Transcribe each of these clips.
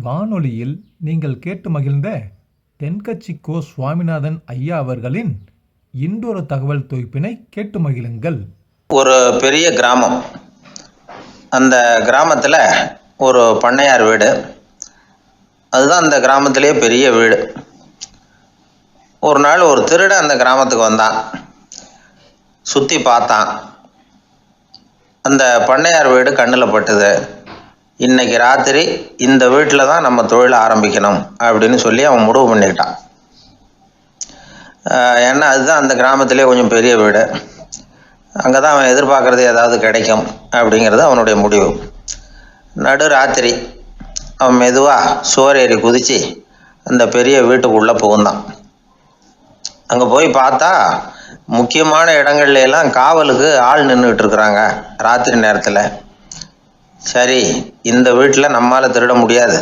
வானொலியில் நீங்கள் கேட்டு மகிழ்ந்த தென்கட்சி கோ சுவாமிநாதன் ஐயா அவர்களின் இன்றொரு தகவல் தொகுப்பினை கேட்டு மகிழுங்கள். ஒரு பெரிய கிராமம். அந்த கிராமத்தில் ஒரு பண்ணையார் வீடு. அதுதான் அந்த கிராமத்திலே பெரிய வீடு. ஒரு நாள் ஒரு திருடன் அந்த கிராமத்துக்கு வந்தான். சுற்றி பார்த்தான். அந்த பண்ணையார் வீடு கண்ணில் பட்டுது. இன்னைக்கு ராத்திரி இந்த வீட்டில் தான் நம்ம தொழிலை ஆரம்பிக்கணும் அப்படின்னு சொல்லி அவன் முடிவு பண்ணிக்கிட்டான். ஏன்னா அதுதான் அந்த கிராமத்திலே கொஞ்சம் பெரிய வீடு. அங்கே தான் அவன் எதிர்பார்க்குறது ஏதாவது கிடைக்கும் அப்படிங்கிறது அவனுடைய முடிவு. நடு ராத்திரி அவன் மெதுவாக சுவரேறி குதித்து அந்த பெரிய வீட்டுக்குள்ளே புகுந்தான். அங்கே போய் பார்த்தா முக்கியமான இடங்கள்ல எல்லாம் காவலுக்கு ஆள் நின்றுக்கிட்டு இருக்கிறாங்க ராத்திரி நேரத்தில். சரி, இந்த வீட்டில் நம்மால் திருட முடியாது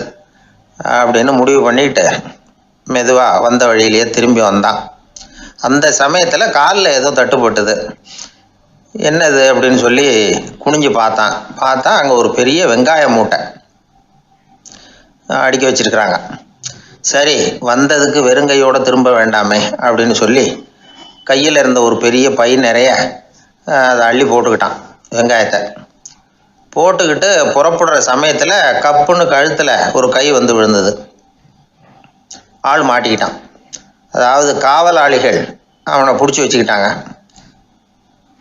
அப்படின்னு முடிவு பண்ணிட்டு மெதுவாக வந்த வழியிலேயே திரும்பி வந்தான். அந்த சமயத்தில் காலில் ஏதோ தட்டுப்பட்டுது. என்னது அப்படின்னு சொல்லி குனிஞ்சு பார்த்தா அங்கே ஒரு பெரிய வெங்காய மூட்டை அடுக்கி வச்சிருக்கிறாங்க. சரி, வந்ததுக்கு வெறுங்கையோடு திரும்ப வேண்டாமே அப்படின்னு சொல்லி கையில் இருந்த ஒரு பெரிய பை நிறைய அதை அள்ளி போட்டுக்கிட்டான். வெங்காயத்தை போட்டுக்கிட்டு புறப்படுற சமயத்தில் கப்புன்னு கழுத்தில் ஒரு கை வந்து விழுந்தது. ஆள் மாட்டிக்கிட்டான். அதாவது காவலாளிகள் அவனை பிடிச்சி வச்சுக்கிட்டாங்க.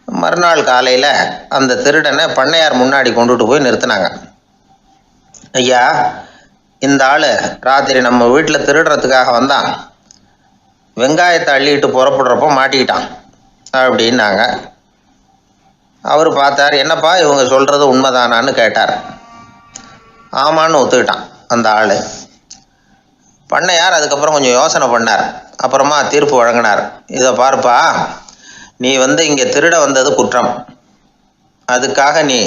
மறுநாள் காலையில் அந்த திருடனை பண்ணையார் முன்னாடி கொண்டுட்டு போய் நிறுத்தினாங்க. ஐயா, இந்த ஆள் ராத்திரி நம்ம வீட்டில் திருடுறதுக்காக வந்தான். வெங்காயத்தை அள்ளிட்டு புறப்படுறப்போ மாட்டிக்கிட்டான் அப்படின்னாங்க. அவர் பார்த்தார். என்னப்பா இவங்க சொல்கிறது உண்மைதானான்னு கேட்டார். ஆமான்னு ஒத்துக்கிட்டான் அந்த ஆள். பண்ணையார் அதுக்கப்புறம் கொஞ்சம் யோசனை பண்ணார். அப்புறமா தீர்ப்பு வழங்கினார். இதை பாருப்பா, நீ இங்கே திருட வந்தது குற்றம். அதுக்காக நீ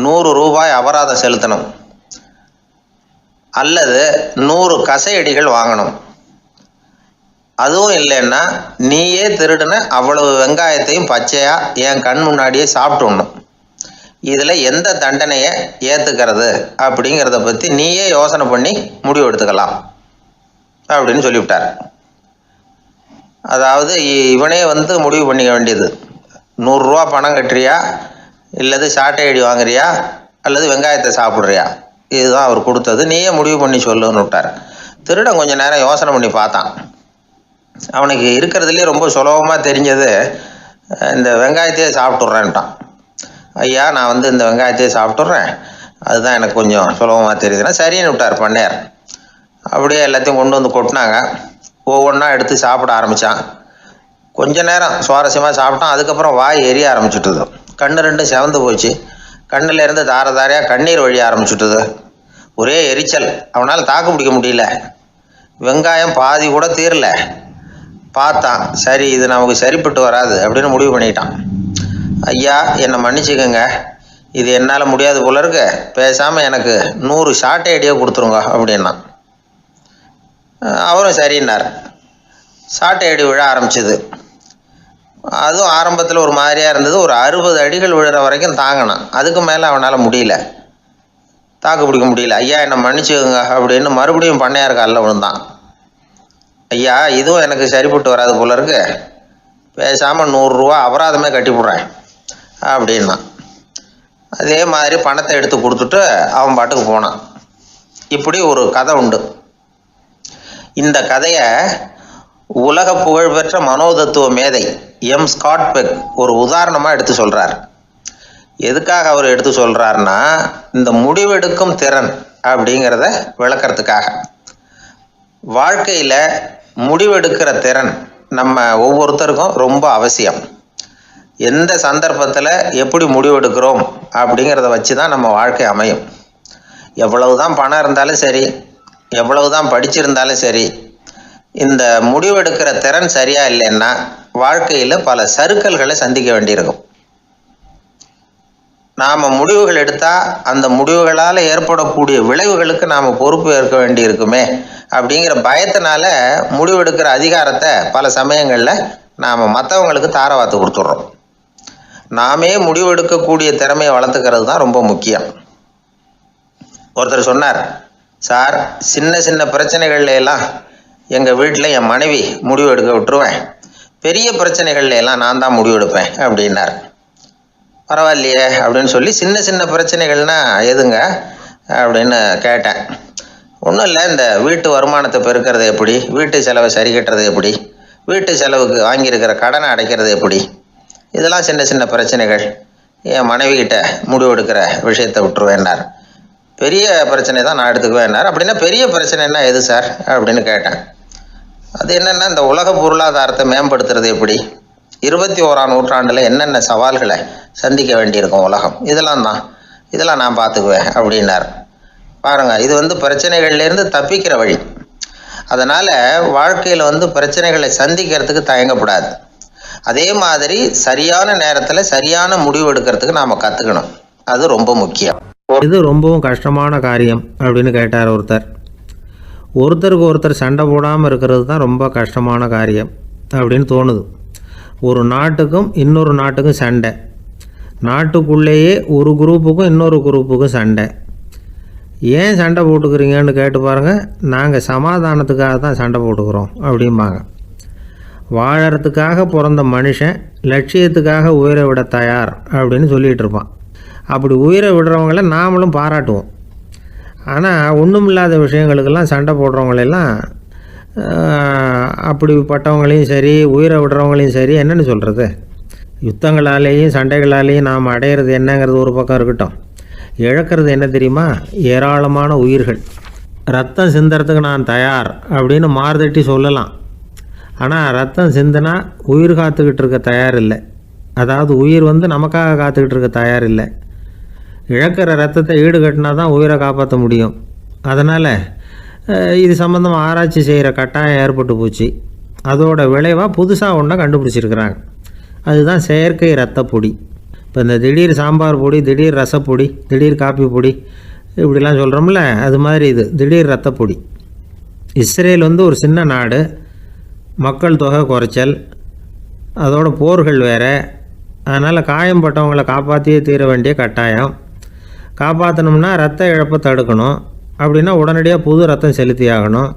100 ரூபாய் அபராதம் செலுத்தணும், அல்லது 100 கசையடிகள் வாங்கணும். அதுவும் இல்லைன்னா நீயே திருடுன அவ்வளவு வெங்காயத்தையும் பச்சையா என் கண் முன்னாடியே சாப்பிட்டுடணும். இதில் எந்த தண்டனையை ஏற்றுக்கிறது அப்படிங்கிறத பற்றி நீயே யோசனை பண்ணி முடிவு எடுத்துக்கலாம் அப்படின்னு சொல்லிவிட்டார். அதாவது இவனே முடிவு பண்ணிக்க வேண்டியது. 100 ரூபா பணம் கட்டுறியா, இல்லது சாட்டை அடி வாங்குறியா, அல்லது வெங்காயத்தை சாப்பிட்றியா, இதுதான் அவர் கொடுத்தது. நீயே முடிவு பண்ணி சொல்லுன்னு விட்டார். திருடன் கொஞ்சம் நேரம் யோசனை பண்ணி பார்த்தான். அவனுக்கு இருக்கிறதுலே ரொம்ப சுலபமாக தெரிஞ்சது இந்த வெங்காயத்தையே சாப்பிட்டுட்றேன்ட்டான். ஐயா, நான் இந்த வெங்காயத்தையே சாப்பிட்டுட்றேன், அதுதான் எனக்கு கொஞ்சம் சுலபமாக தெரியுதுன்னா சரின்னு விட்டார் பண்ணையார். அப்படியே எல்லாத்தையும் கொண்டு கொட்டினாங்க. ஒவ்வொன்றா எடுத்து சாப்பிட ஆரம்பித்தான். கொஞ்ச நேரம் சுவாரஸ்யமாக சாப்பிட்டான். அதுக்கப்புறம் வாய் எரிய ஆரம்பிச்சுட்டுது. கண்ணு ரெண்டும் செவந்து போச்சு. கண்ணில் இருந்து தார தாரையாக கண்ணீர் வழிய ஆரம்பிச்சுட்டுது. ஒரே எரிச்சல். அவனால் தாக்கு பிடிக்க முடியல. வெங்காயம் பாதி கூட தீரல. பார்த்தான். சரி, இது நமக்கு சரிப்பட்டு வராது அப்படின்னு முடிவு பண்ணிட்டான். ஐயா, என்னை மன்னிச்சுக்கோங்க, இது என்னால் முடியாது போல இருக்கு, பேசாமல் எனக்கு 100 சாட்டை அடியை கொடுத்துருங்க அப்படின்னா. அவரும் சரின்னார். சாட்டை அடி விழ ஆரம்பிச்சிது. அதுவும் ஆரம்பத்தில் ஒரு மாதிரியாக இருந்தது. ஒரு 60 அடிகள் விழுற வரைக்கும் தாங்கினான். அதுக்கு மேலே அவனால் முடியல, தாக்கு பிடிக்க முடியல. ஐயா, என்னை மன்னிச்சுக்கோங்க அப்படின்னு மறுபடியும் பண்ணையார் காலில் விழுந்தான். ஐயா, இதுவும் எனக்கு சரிப்பட்டு வராது போல இருக்கு, பேசாமல் 100 ரூபா அபராதமே கட்டிவிட்றேன் அப்படின்னா. அதே மாதிரி பணத்தை எடுத்து கொடுத்துட்டு அவன் பாட்டுக்கு போனான். இப்படி ஒரு கதை உண்டு. இந்த கதையை உலக புகழ்பெற்ற மனோதத்துவ மேதை எம். ஸ்காட் பெக் ஒரு உதாரணமாக எடுத்து சொல்கிறார். எதுக்காக அவர் எடுத்து சொல்கிறாருன்னா, இந்த முடிவெடுக்கும் திறன் அப்படிங்கிறத விளக்கிறதுக்காக. வாழ்க்கையில் முடிவெடுக்கிற திறன் நம்ம ஒவ்வொருத்தருக்கும் ரொம்ப அவசியம். எந்த சந்தர்ப்பத்தில் எப்படி முடிவெடுக்கிறோம் அப்படிங்கிறத வச்சு தான் நம்ம வாழ்க்கை அமையும். எவ்வளவு தான் பணம் இருந்தாலும் சரி, எவ்வளவு தான் படிச்சிருந்தாலும் சரி, இந்த முடிவெடுக்கிற திறன் சரியா இல்லைன்னா வாழ்க்கையில் பல சறுக்கல்களை சந்திக்க வேண்டியிருக்கும். நாம் முடிவுகள் எடுத்தால் அந்த முடிவுகளால் ஏற்படக்கூடிய விளைவுகளுக்கு நாம் பொறுப்பு ஏற்க வேண்டி இருக்குமே அப்படிங்கிற பயத்தினால முடிவெடுக்கிற அதிகாரத்தை பல சமயங்களில் நாம் மற்றவங்களுக்கு தாரவாத்து கொடுத்துட்றோம். நாமே முடிவெடுக்கக்கூடிய திறமையை வளர்த்துக்கிறது தான் ரொம்ப முக்கியம். ஒருத்தர் சொன்னார், சார், சின்ன சின்ன பிரச்சனைகள்ல எல்லாம் எங்கள் வீட்டில் என் மனைவி முடிவு எடுக்க விட்டுருவேன், பெரிய பிரச்சனைகள்ல எல்லாம் நான் தான் முடிவு எடுப்பேன் அப்படின்னார். பரவாயில்லையே அப்படின்னு சொல்லி சின்ன சின்ன பிரச்சனைகள்னா எதுங்க அப்படின்னு கேட்டேன். ஒன்றும் இல்லை, இந்த வீட்டு வருமானத்தை பெருக்கிறது எப்படி, வீட்டு செலவை சரி கட்டுறது எப்படி, வீட்டு செலவுக்கு வாங்கியிருக்கிற கடனை அடைக்கிறது எப்படி, இதெல்லாம் சின்ன சின்ன பிரச்சனைகள், என் மனைவிகிட்ட முடிவு எடுக்கிற விஷயத்தை விட்டுருவேன்னார். பெரிய பிரச்சனை தான் நான் எடுத்துக்குவேன்னார். அப்படின்னா பெரிய பிரச்சனைன்னா எது சார் அப்படின்னு கேட்டேன். அது என்னென்னா, இந்த உலக பொருளாதாரத்தை மேம்படுத்துறது எப்படி, 21ஆம் நூற்றாண்டில் என்னென்ன சவால்களை சந்திக்க வேண்டியிருக்கும் உலகம், இதெல்லாம் நான் பார்த்துக்குவேன் அப்படின்னார். பாருங்கள், இது பிரச்சனைகள்லேருந்து தப்பிக்கிற வழி. அதனால் வாழ்க்கையில் பிரச்சனைகளை சந்திக்கிறதுக்கு தயங்கக்கூடாது. அதே மாதிரி சரியான நேரத்தில் சரியான முடிவு எடுக்கிறதுக்கு நாம் கற்றுக்கணும். அது ரொம்ப முக்கியம். இது ரொம்பவும் கஷ்டமான காரியம் அப்படின்னு கேட்டார் ஒருத்தர். ஒருத்தருக்கு ஒருத்தர் சண்டை போடாமல் இருக்கிறது தான் ரொம்ப கஷ்டமான காரியம் அப்படின்னு தோணுது. ஒரு நாட்டுக்கும் இன்னொரு நாட்டுக்கும் சண்டை, நாட்டுக்குள்ளேயே ஒரு குரூப்புக்கும் இன்னொரு குரூப்புக்கும் சண்டை. ஏன் சண்டை போட்டுக்கிறீங்கன்னு கேட்டு பாருங்கள். நாங்கள் சமாதானத்துக்காக தான் சண்டை போட்டுக்கிறோம் அப்படிம்பாங்க. வாழறதுக்காக பிறந்த மனுஷன் லட்சியத்துக்காக உயிரை விட தயார் அப்படின்னு சொல்லிகிட்டு இருப்பான். அப்படி உயிரை விடுறவங்கள நாமளும் பாராட்டுவோம். ஆனால் ஒன்றுமில்லாத விஷயங்களுக்கெல்லாம் சண்டை போடுறவங்களெல்லாம், அப்படிப்பட்டவங்களையும் சரி உயிரை விடுறவங்களையும் சரி என்னென்னு சொல்கிறது, யுத்தங்களாலேயும் சண்டைகளாலேயும் நாம் அடையிறது என்னங்கிறது ஒரு பக்கம் இருக்கட்டும், இழக்கிறது என்ன தெரியுமா, ஏராளமான உயிர்கள். ரத்தம் சிந்துறதுக்கு நான் தயார் அப்படின்னு மார்தட்டி சொல்லலாம். ஆனால் ரத்தம் சிந்தினா உயிர் காத்துக்கிட்டு இருக்க தயார் இல்லை. அதாவது உயிர் நமக்காக காத்துக்கிட்டு இருக்க தயார் இல்லை. இழக்கிற ரத்தத்தை ஈடுகட்டினா தான் உயிரை காப்பாற்ற முடியும். அதனால் இது சம்மந்தமாக ஆராய்ச்சி செய்கிற கட்டாயம் ஏற்பட்டு போச்சு. அதோட விளைவாக புதுசாக ஒன்றை கண்டுபிடிச்சிருக்கிறாங்க. அதுதான் செயற்கை ரத்த பொடி. இப்போ இந்த திடீர் சாம்பார் பொடி, திடீர் ரசப்பொடி, திடீர் காப்பி பொடி இப்படிலாம் சொல்கிறோம்ல, அது மாதிரி இது திடீர் ரத்த பொடி. இஸ்ரேல் ஒரு சின்ன நாடு, மக்கள் தொகை குறைச்சல், அதோட போர்கள் வேறு. அதனால் காயம்பட்டவங்களை காப்பாற்றியே தீர வேண்டிய கட்டாயம். காப்பாற்றணும்னா ரத்த இழப்பை தடுக்கணும். அப்படின்னா உடனடியாக புது ரத்தம் செலுத்தி ஆகணும்.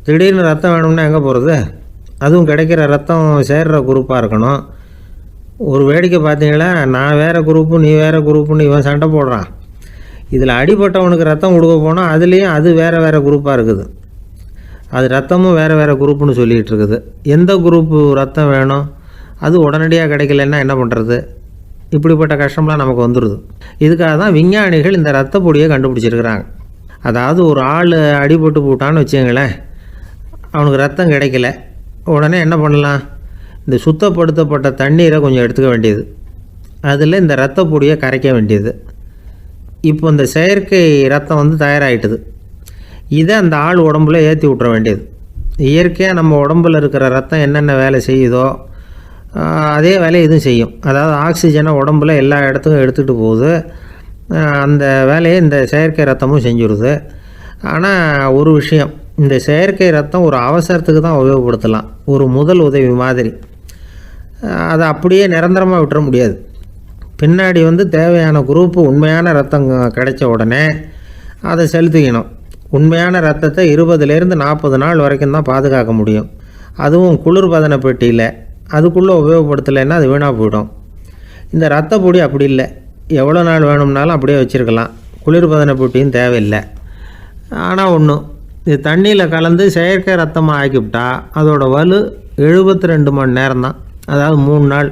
திடீர்னு ரத்தம் வேணும்னா எங்கே போகிறது? அதுவும் கிடைக்கிற ரத்தம் சேர்கிற குரூப்பாக இருக்கணும். ஒரு வேடிக்கை பார்த்தீங்களா, நான் வேறு குரூப்பு நீ வேறு குரூப்புன்னு இவன் சண்டை போடுறான். இதில் அடிபட்டவனுக்கு ரத்தம் கொடுக்க போனால் அதுலேயும் அது வேறு வேறு குரூப்பாக இருக்குது. அது ரத்தமும் வேறு வேறு குரூப்புன்னு சொல்லிகிட்டு இருக்குது. எந்த குரூப்பு ரத்தம் வேணும், அது உடனடியாக கிடைக்கலன்னா என்ன பண்ணுறது? இப்படிப்பட்ட கஷ்டம்லாம் நமக்கு வந்துடுது. இதுக்காக தான் விஞ்ஞானிகள் இந்த ரத்த பொடியை கண்டுபிடிச்சிருக்கிறாங்க. அதாவது ஒரு ஆள் அடிபட்டு போட்டான்னு வச்சுங்களேன், அவனுக்கு ரத்தம் கிடைக்கல, உடனே என்ன பண்ணலாம், இந்த சுத்தப்படுத்தப்பட்ட தண்ணீரை கொஞ்சம் எடுத்துக்க வேண்டியது, அதில் இந்த ரத்த பொடியை கரைக்க வேண்டியது. இப்போ இந்த செயற்கை ரத்தம் தயாராகிட்டுது. இதை அந்த ஆள் உடம்புல ஏற்றி விட்டுற வேண்டியது. இயற்கையாக நம்ம உடம்பில் இருக்கிற ரத்தம் என்னென்ன வேலை செய்யுதோ அதே வேலையை இதுவும் செய்யும். அதாவது ஆக்சிஜனை உடம்புல எல்லா இடத்துக்கும் எடுத்துகிட்டு போகுது. அந்த வேலையை இந்த செயற்கை ரத்தமும் செஞ்சுருது. ஆனால் ஒரு விஷயம், இந்த செயற்கை ரத்தம் ஒரு அவசரத்துக்கு தான் உபயோகப்படுத்தலாம், ஒரு முதல் உதவி மாதிரி. அதை அப்படியே நிரந்தரமாக விட்டுற முடியாது. பின்னாடி தேவையான குரூப்பு உண்மையான ரத்தம் கிடைச்ச உடனே அதை செலுத்திக்கணும். உண்மையான ரத்தத்தை 20லேருந்து 40 நாள் வரைக்கும் தான் பாதுகாக்க முடியும். அதுவும் குளிர்பதன பெட்டியில். அதுக்குள்ளே உபயோகப்படுத்தலைன்னா அது வீணாக போயிடும். இந்த ரத்த பொடி அப்படி இல்லை, எவ்வளோ நாள் வேணும்னாலும் அப்படியே வச்சுருக்கலாம். குளிர்பதன பெட்டியும் தேவையில்லை. ஆனால் ஒன்று, இது தண்ணியில் கலந்து செயற்கை ரத்தமாக ஆக்கிவிட்டா அதோட வலு 72 மணி நேரம் தான். அதாவது 3 நாள்.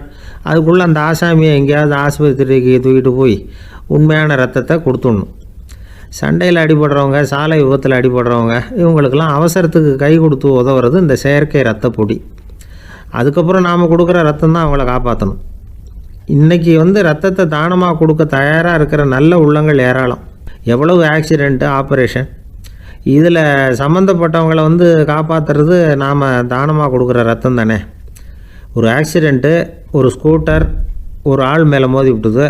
அதுக்குள்ளே அந்த ஆசாமியை எங்கேயாவது ஆஸ்பத்திரிக்கு தூக்கிட்டு போய் உண்மையான ரத்தத்தை கொடுத்துடணும். சண்டையில் அடிபடுறவங்க, சாலை விபத்தில் அடிபடுறவங்க, இவங்களுக்கெல்லாம் அவசரத்துக்கு கை கொடுத்து உதவுறது இந்த செயற்கை ரத்த பொடி. அதுக்கப்புறம் நாம் கொடுக்குற ரத்தம் தான் அவங்கள காப்பாற்றணும். இன்றைக்கி ரத்தத்தை தானமாக கொடுக்க தயாராக இருக்கிற நல்ல உள்ளங்கள் ஏராளம். எவ்வளவு ஆக்சிடெண்ட்டு, ஆப்ரேஷன், இதில் சம்மந்தப்பட்டவங்களை காப்பாற்றுறது நாம் தானமாக கொடுக்குற ரத்தம் தானே. ஒரு ஆக்சிடெண்ட்டு, ஒரு ஸ்கூட்டர் ஒரு ஆள் மேலே மோதி விட்டுது,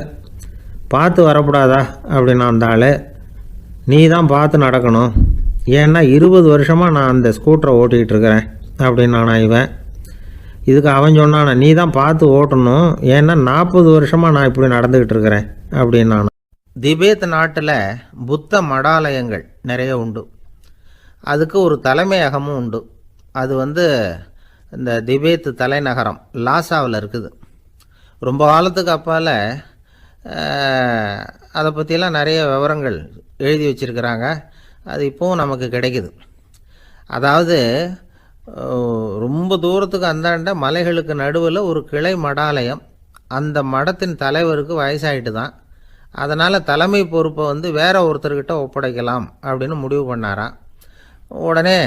பார்த்து வரக்கூடாதா அப்படின்னா அந்த ஆள், நீ தான் பார்த்து நடக்கணும், ஏன்னா 20 வருஷமாக நான் அந்த ஸ்கூட்டரை ஓட்டிகிட்டு இருக்கிறேன் அப்படின்னா இவன். இதுக்கு அவன் சொன்னான், நீ தான் பார்த்து ஓட்டணும், ஏன்னா 40 வருஷமாக நான் இப்படி நடந்துக்கிட்டு இருக்கிறேன் அப்படின்னான். திபேத் நாட்டில் புத்த மடாலயங்கள் நிறைய உண்டு. அதுக்கு ஒரு தலைமையகமும் உண்டு. அது இந்த திபேத் தலைநகரம் லாசாவில் இருக்குது. ரொம்ப காலத்துக்கு அப்பால் அதை பற்றியெல்லாம் நிறைய விவரங்கள் எழுதி வச்சுருக்கிறாங்க. அது இப்போவும் நமக்கு கிடைக்குது. அதாவது ரொம்ப தூரத்துக்கு அந்தாண்ட மலைகளுக்கு நடுவில் ஒரு கிளை மடாலயம். அந்த மடத்தின் தலைவருக்கு வயசாகிட்டு தான். அதனால் தலைமை பொறுப்பை வேற ஒருத்தர்கிட்ட ஒப்படைக்கலாம் அப்படின்னு முடிவு பண்ணாராம். உடனே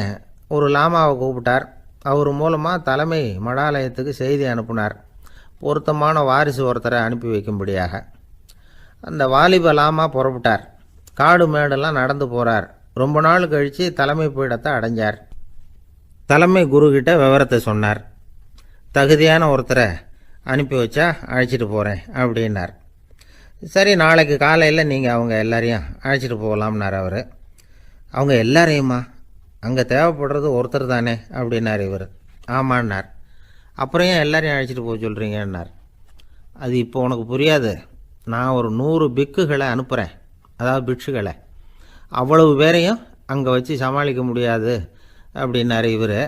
ஒரு லாமாவை கூப்பிட்டார். அவர் மூலமாக தலைமை மடாலயத்துக்கு செய்தி அனுப்புனார், பொருத்தமான வாரிசு ஒருத்தரை அனுப்பி வைக்கும்படியாக. அந்த வாலிப லாமா புறப்பட்டார். காடு மேடெல்லாம் நடந்து போகிறார். ரொம்ப நாள் கழித்து தலைமை பீடத்தை அடைஞ்சார். தலைமை குருக்கிட்ட விவரத்தை சொன்னார். தகுதியான ஒருத்தரை அனுப்பி வச்சா அழைச்சிட்டு போகிறேன் அப்படின்னார். சரி, நாளைக்கு காலையில் நீங்கள் அவங்க எல்லாரையும் அழைச்சிட்டு போகலாம்னார் அவர். அவங்க எல்லாரையுமா? அங்கே தேவைப்படுறது ஒருத்தர் தானே அப்படின்னார் இவர். ஆமான்னார். அப்புறம் ஏன் எல்லாரையும் அழைச்சிட்டு போக சொல்கிறீங்கன்னார். அது இப்போ உனக்கு புரியாது. நான் ஒரு 100 பிக்குகளை அனுப்புகிறேன், அதாவது பிட்சுகளை. அவ்வளவு பேரையும் அங்கே வச்சு சமாளிக்க முடியாது அப்படின்னார் இவர்.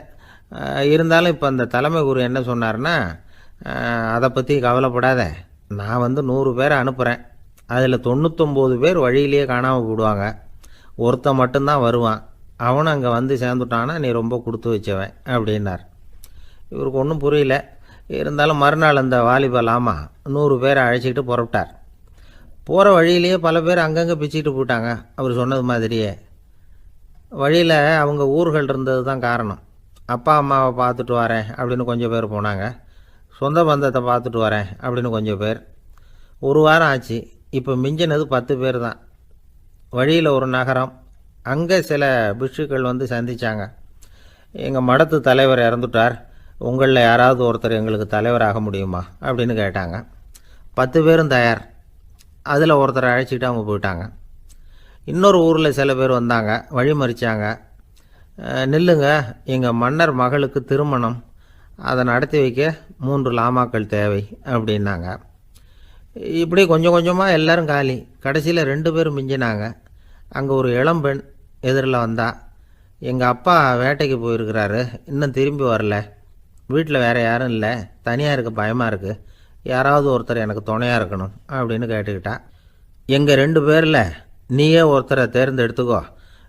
இருந்தாலும் இப்போ அந்த தலைமை குரு என்ன சொன்னார்னா, அதை பற்றி கவலைப்படாத, நான் 100 பேரை அனுப்புகிறேன். அதில் 99 பேர் வழியிலேயே காணாமல் போடுவாங்க, ஒருத்தன் மட்டும்தான் வருவான். அவனும் அங்கே சேர்ந்துட்டானா நீ ரொம்ப கொடுத்து வச்சவன் அப்படின்னார். இவருக்கு ஒன்றும் புரியல. இருந்தாலும் மறுநாள் அந்த வாலிப லாமா 100 பேரை அழைச்சிக்கிட்டு புறப்பட்டார். போகிற வழியிலேயே பல பேர் அங்கங்கே பிச்சுக்கிட்டு போயிட்டாங்க. அவர் சொன்னது மாதிரியே. வழியில் அவங்க ஊர்கள் இருந்தது தான் காரணம். அப்பா அம்மாவை பார்த்துட்டு வரேன் அப்படின்னு கொஞ்சம் பேர் போனாங்க. சொந்த பந்தத்தை பார்த்துட்டு வரேன் அப்படின்னு கொஞ்சம் பேர். ஒரு வாரம் ஆச்சு. இப்போ மிஞ்சினது 10 பேர் தான். வழியில் ஒரு நகரம். அங்கே சில பிட்சுக்கள் சந்தித்தாங்க. எங்கள் மடத்து தலைவர் இறந்துட்டார், உங்களில் யாராவது ஒருத்தர் எங்களுக்கு தலைவராக முடியுமா அப்படின்னு கேட்டாங்க. 10 பேரும் தயார். அதில் ஒருத்தரை அழைச்சிக்கிட்டு அவங்க போயிட்டாங்க. இன்னொரு ஊரில் சில பேர் வந்தாங்க, வழி மறிச்சாங்க. நில்லுங்க, எங்கள் மன்னர் மகளுக்கு திருமணம், அதை நடத்தி வைக்க 3 லாமாக்கள் தேவை அப்படின்னாங்க. இப்படி கொஞ்சம் கொஞ்சமாக எல்லோரும் காலி. கடைசியில் 2 பேரும் மிஞ்சினாங்க. அங்கே ஒரு இளம்பெண் எதிரில் வந்தா. எங்கள் அப்பா வேட்டைக்கு போயிருக்கிறாரு, இன்னும் திரும்பி வரல. வீட்டில் வேறு யாரும் இல்லை, தனியாக இருக்க பயமாக இருக்குது, யாராவது ஒருத்தர் எனக்கு துணையாக இருக்கணும் அப்படின்னு கேட்டுக்கிட்டா. எங்கள் 2 பேரில் நீயே ஒருத்தரை தேர்ந்தெடுத்துக்கோ,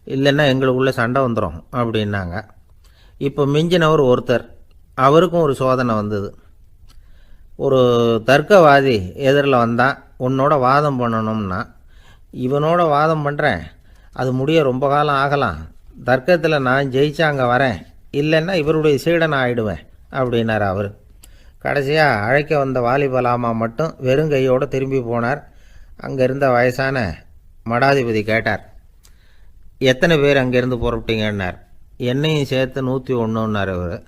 இல்லைன்னா எங்களுக்குள்ளே சண்டை வந்துடும் அப்படின்னாங்க. இப்போ மிஞ்சினவர் ஒருத்தர். அவருக்கும் ஒரு சோதனை வந்தது. ஒரு தர்க்கவாதி எதிரில் வந்தான். உன்னோட வாதம் பண்ணணும்னா. இவனோட வாதம் பண்ணுறேன், அது முடிய ரொம்ப காலம் ஆகலாம். தர்க்கத்தில் நான் ஜெயிச்சா அங்கே வரேன், இல்லைன்னா இவருடைய சீடனை ஆகிடுவேன் அப்படின்னார் அவர். கடைசியாக அழைக்க வந்த வாலிப லாமா மட்டும் வெறுங்கையோடு திரும்பி போனார். அங்கே இருந்த வயசான மடாதிபதி கேட்டார், எத்தனை பேர் அங்கேருந்து புறப்பட்டீங்கன்னார். என்னையும் சேர்த்து 101ன்னார் அவர்.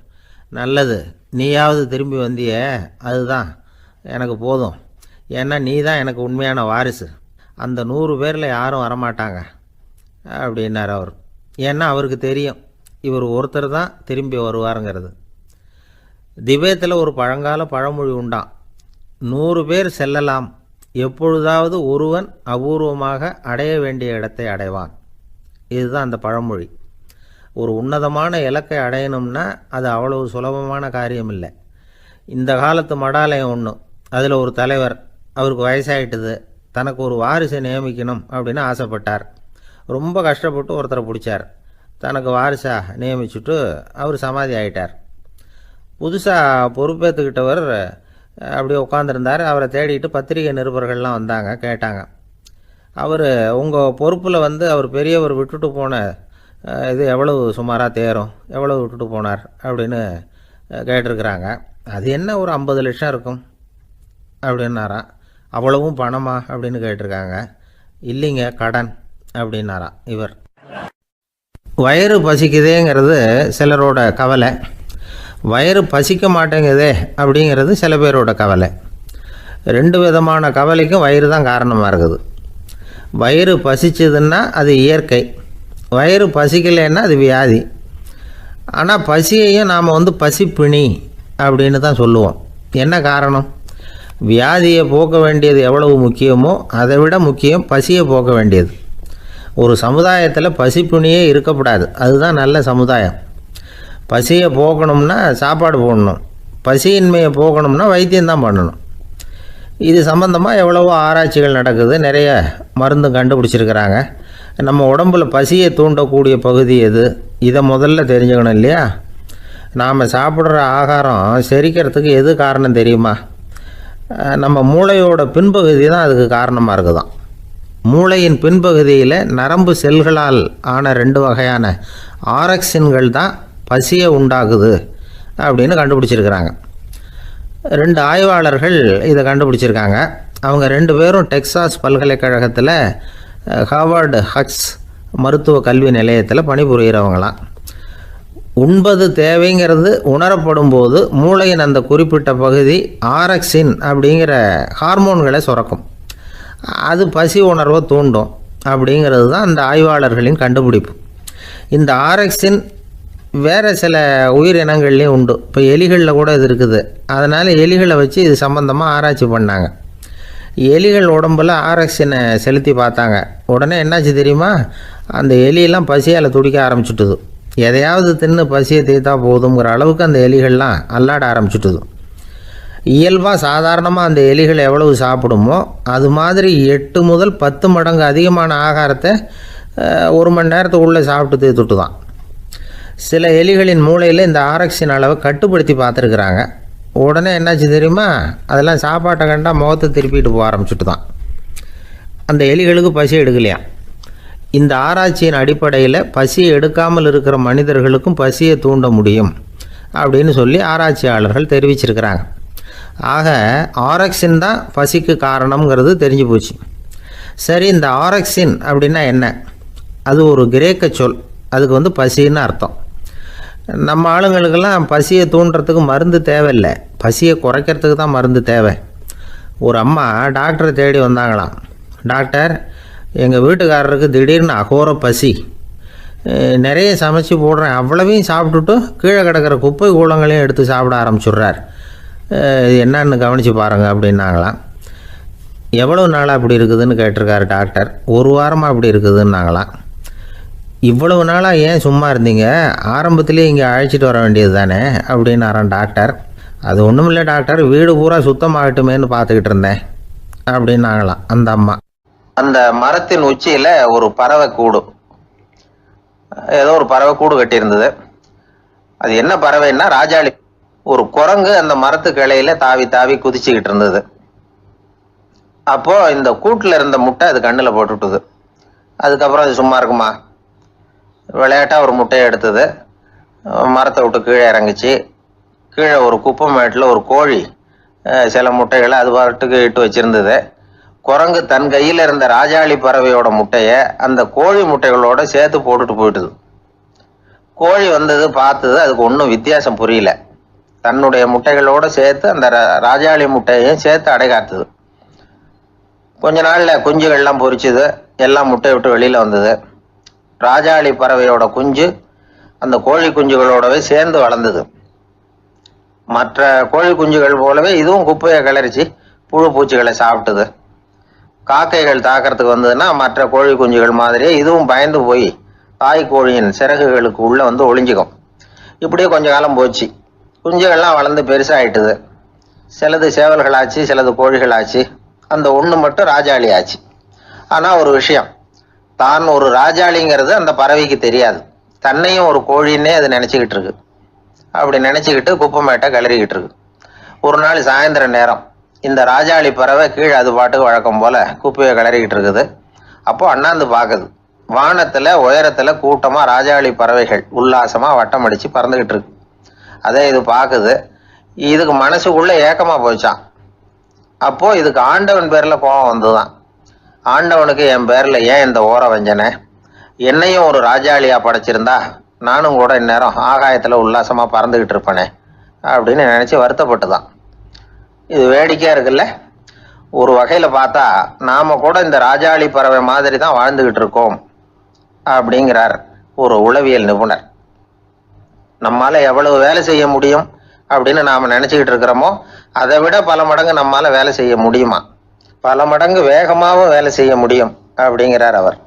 நல்லது, நீயாவது திரும்பி வந்தியே, அதுதான் எனக்கு போதும். ஏன்னா நீ தான் எனக்கு உண்மையான வாரிசு. அந்த 100 பேரில் யாரும் வரமாட்டாங்க அப்படின்னார் அவர். ஏன்னா அவருக்கு தெரியும் இவர் ஒருத்தர் தான் திரும்பி வருவாருங்கிறது. திபேத்தில் ஒரு பழங்கால பழமொழி உண்டாம், 100 பேர் செல்லலாம், எப்பொழுதாவது ஒருவன் அபூர்வமாக அடைய வேண்டிய இடத்தை அடைவான். இதுதான் அந்த பழமொழி. ஒரு உன்னதமான இலக்கை அடையணும்னா அது அவ்வளவு சுலபமான காரியம் இல்லை. இந்த காலத்து மடாலயம் ஒன்று, அதில் ஒரு தலைவர், அவருக்கு வயசாகிட்டுது, தனக்கு ஒரு வாரிசை நியமிக்கணும் அப்படின்னு ஆசைப்பட்டார். ரொம்ப கஷ்டப்பட்டு ஒருத்தரை பிடிச்சார். தனக்கு வாரிசாக நியமிச்சுட்டு அவர் சமாதி ஆகிட்டார். புதுசாக பொறுப்பேற்றுக்கிட்டவர் அப்படியே உட்காந்துருந்தார். அவரை தேடிட்டு பத்திரிகை நிருபர்கள்லாம் வந்தாங்க, கேட்டாங்க. அவர் உங்கள் பொறுப்பில் அவர் பெரியவர் விட்டுட்டு போன இது எவ்வளவு சுமாராக தேரும், எவ்வளவு விட்டுட்டு போனார் அப்படின்னு கேட்டிருக்கிறாங்க. அது என்ன ஒரு 50 லட்சம் இருக்கும் அப்படின்னாராம். அவ்வளவும் பணமா அப்படின்னு கேட்டிருக்காங்க. இல்லைங்க, கடன் அப்படின்னாராம் இவர். வயிறு பசிக்குதேங்கிறது சிலரோட கவலை, வயிறு பசிக்க மாட்டேங்குதே அப்படிங்கிறது சில பேரோட கவலை. 2 விதமான கவலைக்கும் வயிறு தான் காரணமாக இருக்குது. வயிறு பசிச்சதுன்னா அது இயற்கை, வயிறு பசிக்கலைன்னா அது வியாதி. ஆனால் பசியையும் நாம் பசிப்பிணி அப்படின்னு தான் சொல்லுவோம். என்ன காரணம்? வியாதியை போக்க வேண்டியது எவ்வளவு முக்கியமோ அதை விட முக்கியம் பசியை போக்க வேண்டியது. ஒரு சமுதாயத்தில் பசிப்புணியே இருக்கக்கூடாது. அதுதான் நல்ல சமுதாயம். பசியை போக்கணும்னா சாப்பாடு போடணும், பசியின்மையை போக்கணும்னா வைத்தியம்தான் பண்ணணும். இது சம்பந்தமாக எவ்வளவோ ஆராய்ச்சிகள் நடக்குது, நிறைய மருந்து கண்டுபிடிச்சிருக்கிறாங்க. நம்ம உடம்புல பசியை தூண்டக்கூடிய பகுதி எது, இதை முதல்ல தெரிஞ்சுக்கணும் இல்லையா? நாம் சாப்பிட்ற ஆகாரம் செரிக்கிறதுக்கு எது காரணம் தெரியுமா? நம்ம மூளையோட பின்பகுதி தான் அதுக்கு காரணமாக இருக்குதாம். மூளையின் பின்பகுதியில் நரம்பு செல்களால் ஆன 2 வகையான ஆரக்சின்கள் தான் பசியை உண்டாகுது அப்படின்னு கண்டுபிடிச்சிருக்கிறாங்க. 2 ஆய்வாளர்கள் இதை கண்டுபிடிச்சிருக்காங்க. அவங்க 2 பேரும் டெக்சாஸ் பல்கலைக்கழகத்தில் ஹார்வர்டு ஹக்ஸ் மருத்துவ கல்வி நிலையத்தில் பணிபுரிகிறவங்களாம். உண்பது தேவைங்கிறது உணரப்படும் போது மூளையின் அந்த குறிப்பிட்ட பகுதி ஆரக்சின் அப்படிங்கிற ஹார்மோன்களை சுரக்கும். அது பசி உணர்வை தூண்டும் அப்படிங்கிறது தான் அந்த ஆய்வாளர்களின் கண்டுபிடிப்பு. இந்த ஆரக்சின் வேறு சில உயிரினங்கள்லேயும் உண்டு. இப்போ எலிகளில் கூட இது இருக்குது. அதனால் எலிகளை வச்சு இது சம்பந்தமாக ஆராய்ச்சி பண்ணாங்க. எலிகள் உடம்பில் ஆரக்சினை செலுத்தி பார்த்தாங்க. உடனே என்னாச்சு தெரியுமா? அந்த எலியெல்லாம் பசியால் துடிக்க ஆரம்பிச்சுட்டுது. எதையாவது தின்னு பசியை தீர்த்தா போதுங்கிற அளவுக்கு அந்த எலிகள்லாம் அல்லாட ஆரம்பிச்சுட்டுது. இயல்பாக சாதாரணமாக அந்த எலிகள் எவ்வளவு சாப்பிடுமோ அது மாதிரி 8 முதல் 10 மடங்கு அதிகமான ஆகாரத்தை 1 மணி நேரத்துக்குள்ளே சாப்பிட்டு தீர்த்துட்டு தான். சில எலிகளின் மூளையில் இந்த ஆரக்சின் அளவை கட்டுப்படுத்தி பார்த்துருக்குறாங்க. உடனே என்னாச்சு தெரியுமா? அதெல்லாம் சாப்பாட்டை கண்டா முகத்தை திருப்பிட்டு போக ஆரம்பிச்சுட்டு தான். அந்த எலிகளுக்கு பசி எடுக்கலையாம். இந்த ஆராய்ச்சியின் அடிப்படையில் பசியை எடுக்காமல் இருக்கிற மனிதர்களுக்கும் பசியை தூண்ட முடியும் அப்படின்னு சொல்லி ஆராய்ச்சியாளர்கள் தெரிவிச்சிருக்கிறாங்க. ஆக ஆரக்சின் தான் பசிக்கு காரணம்ங்கிறது தெரிஞ்சு போச்சு. சரி, இந்த ஆரக்சின் அப்படின்னா என்ன? அது ஒரு கிரேக்க சொல். அதுக்கு பசின்னு அர்த்தம். நம்ம ஆளுங்களுக்கெல்லாம் பசியை தூண்டுறதுக்கு மருந்து தேவையில்லை, பசியை குறைக்கிறதுக்கு தான் மருந்து தேவை. ஒரு அம்மா டாக்டரை தேடி வந்தாங்களாம். டாக்டர், எங்கள் வீட்டுக்காரருக்கு திடீர்னு அகோர பசி, நிறைய சமைச்சு போடுறேன், அவ்வளவையும் சாப்பிட்டுட்டு கீழே கிடக்கிற குப்பை கூலங்களையும் எடுத்து சாப்பிட ஆரம்பிச்சுட்றார், இது என்னன்னு கவனித்து பாருங்கள் அப்படின்னாங்களாம். எவ்வளோ நாளாக அப்படி இருக்குதுன்னு கேட்டிருக்காரு டாக்டர். 1 வாரமாக அப்படி இருக்குதுன்னாங்களாம். இவ்வளவு நாளாக ஏன் சும்மா இருந்தீங்க? ஆரம்பத்திலே இங்கே அழைச்சிட்டு வர வேண்டியது தானே அப்படின்னாரான் டாக்டர். அது ஒன்றும் இல்லை டாக்டர், வீடு பூரா சுத்தமாகட்டுமேன்னு பார்த்துக்கிட்டு இருந்தேன் அப்படின்னாங்களாம் அந்த அம்மா. அந்த மரத்தின் உச்சியில் ஒரு பறவை கூடு, ஏதோ ஒரு பறவை கூடு கட்டியிருந்தது. அது என்ன பறவைன்னா ராஜாளி. ஒரு குரங்கு அந்த மரத்து கிளையில தாவி தாவி குதிச்சுக்கிட்டு இருந்தது. அப்போ இந்த கூட்டில் இருந்த முட்டை அது கண்ணில் போட்டுவிட்டுது. அதுக்கப்புறம் அது சும்மா இருக்குமா? விளையாட்டாக ஒரு முட்டையை எடுத்தது, மரத்தை விட்டு கீழே இறங்குச்சு. கீழே ஒரு குப்பை மேட்டில் ஒரு கோழி சில முட்டைகளை அது பாட்டுக்கு இட்டு வச்சிருந்தது. குரங்கு தன் கையில் இருந்த ராஜாளி பறவையோட முட்டையை அந்த கோழி முட்டைகளோட சேர்த்து போட்டுட்டு போயிட்டுது. கோழி வந்தது, பார்த்தது, அதுக்கு ஒன்றும் வித்தியாசம் புரியல. தன்னுடைய முட்டைகளோடு சேர்த்து அந்த ராஜாளி முட்டையையும் சேர்த்து அடைகாத்துது. கொஞ்ச நாளில் குஞ்சுகள்லாம் பொரிச்சுது, எல்லாம் முட்டையை விட்டு வெளியில் வந்தது. ராஜாளி பறவையோட குஞ்சு அந்த கோழி குஞ்சுகளோடவே சேர்ந்து வளர்ந்தது. மற்ற கோழி குஞ்சுகள் போலவே இதுவும் குப்பையை கிளறிச்சு புழு பூச்சிகளை சாப்பிட்டுது. காக்கைகள் தாக்கிறதுக்கு வந்ததுன்னா மற்ற கோழி குஞ்சுகள் மாதிரியே இதுவும் பயந்து போய் தாய் கோழியின் சிறகுகளுக்கு உள்ள ஒளிஞ்சிக்கும். இப்படியே கொஞ்ச காலம் போச்சு. குஞ்சுகள்லாம் வளர்ந்து பெருசாகிட்டுது. சிலது சேவல்களாச்சு, சிலது கோழிகளாச்சு. அந்த ஒன்று மட்டும் ராஜாளி ஆச்சு. ஆனால் ஒரு விஷயம், தான் ஒரு ராஜாளிங்கிறது அந்த பறவைக்கு தெரியாது. தன்னையும் ஒரு கோழின்னே அது நினச்சிக்கிட்டு இருக்கு. அப்படி நினச்சிக்கிட்டு குப்பை மேட்டை கிளறிக்கிட்டு இருக்கு. ஒரு நாள் சாயந்தர நேரம் இந்த ராஜாளி பறவை கீழே அது பாட்டுக்கு வழக்கம் போல் குப்பையை கிளறிக்கிட்டு இருக்குது. அப்போது அண்ணாந்து பார்க்குது. வானத்தில் உயரத்தில் கூட்டமாக ராஜாளி பறவைகள் உல்லாசமாக வட்டம் அடித்து பறந்துக்கிட்டு இருக்கு. அதே இது பார்க்குது. இதுக்கு மனசுக்குள்ளே ஏக்கமாக போச்சான். அப்போது இதுக்கு ஆண்டவன் பேரில் கோபம் வந்துதான். ஆண்டவனுக்கு என் பேரில் ஏன் இந்த ஓர வஞ்சனை? என்னையும் ஒரு ராஜாளியாக படைச்சிருந்தா நானும் கூட இந்நேரம் ஆகாயத்தில் உல்லாசமாக பறந்துக்கிட்டு இருப்பேனே அப்படின்னு நினச்சி வருத்தப்பட்டு தான். இது வேடிக்கையாக இருக்குல்ல? ஒரு வகையில் பார்த்தா நாம் கூட இந்த ராஜாளி பறவை மாதிரி தான் வாழ்ந்துக்கிட்டு இருக்கோம் அப்படிங்கிறார் ஒரு உளவியல் நிபுணர். நம்மால் எவ்வளவு வேலை செய்ய முடியும், அப்படின்னு நாம் நினச்சிக்கிட்டு இருக்கிறோமோ அதை விட பல மடங்கு நம்மால் வேலை செய்ய முடியுமா, பல மடங்கு வேகமாகவும் வேலை செய்ய முடியும் அப்படிங்கிறார் அவர்.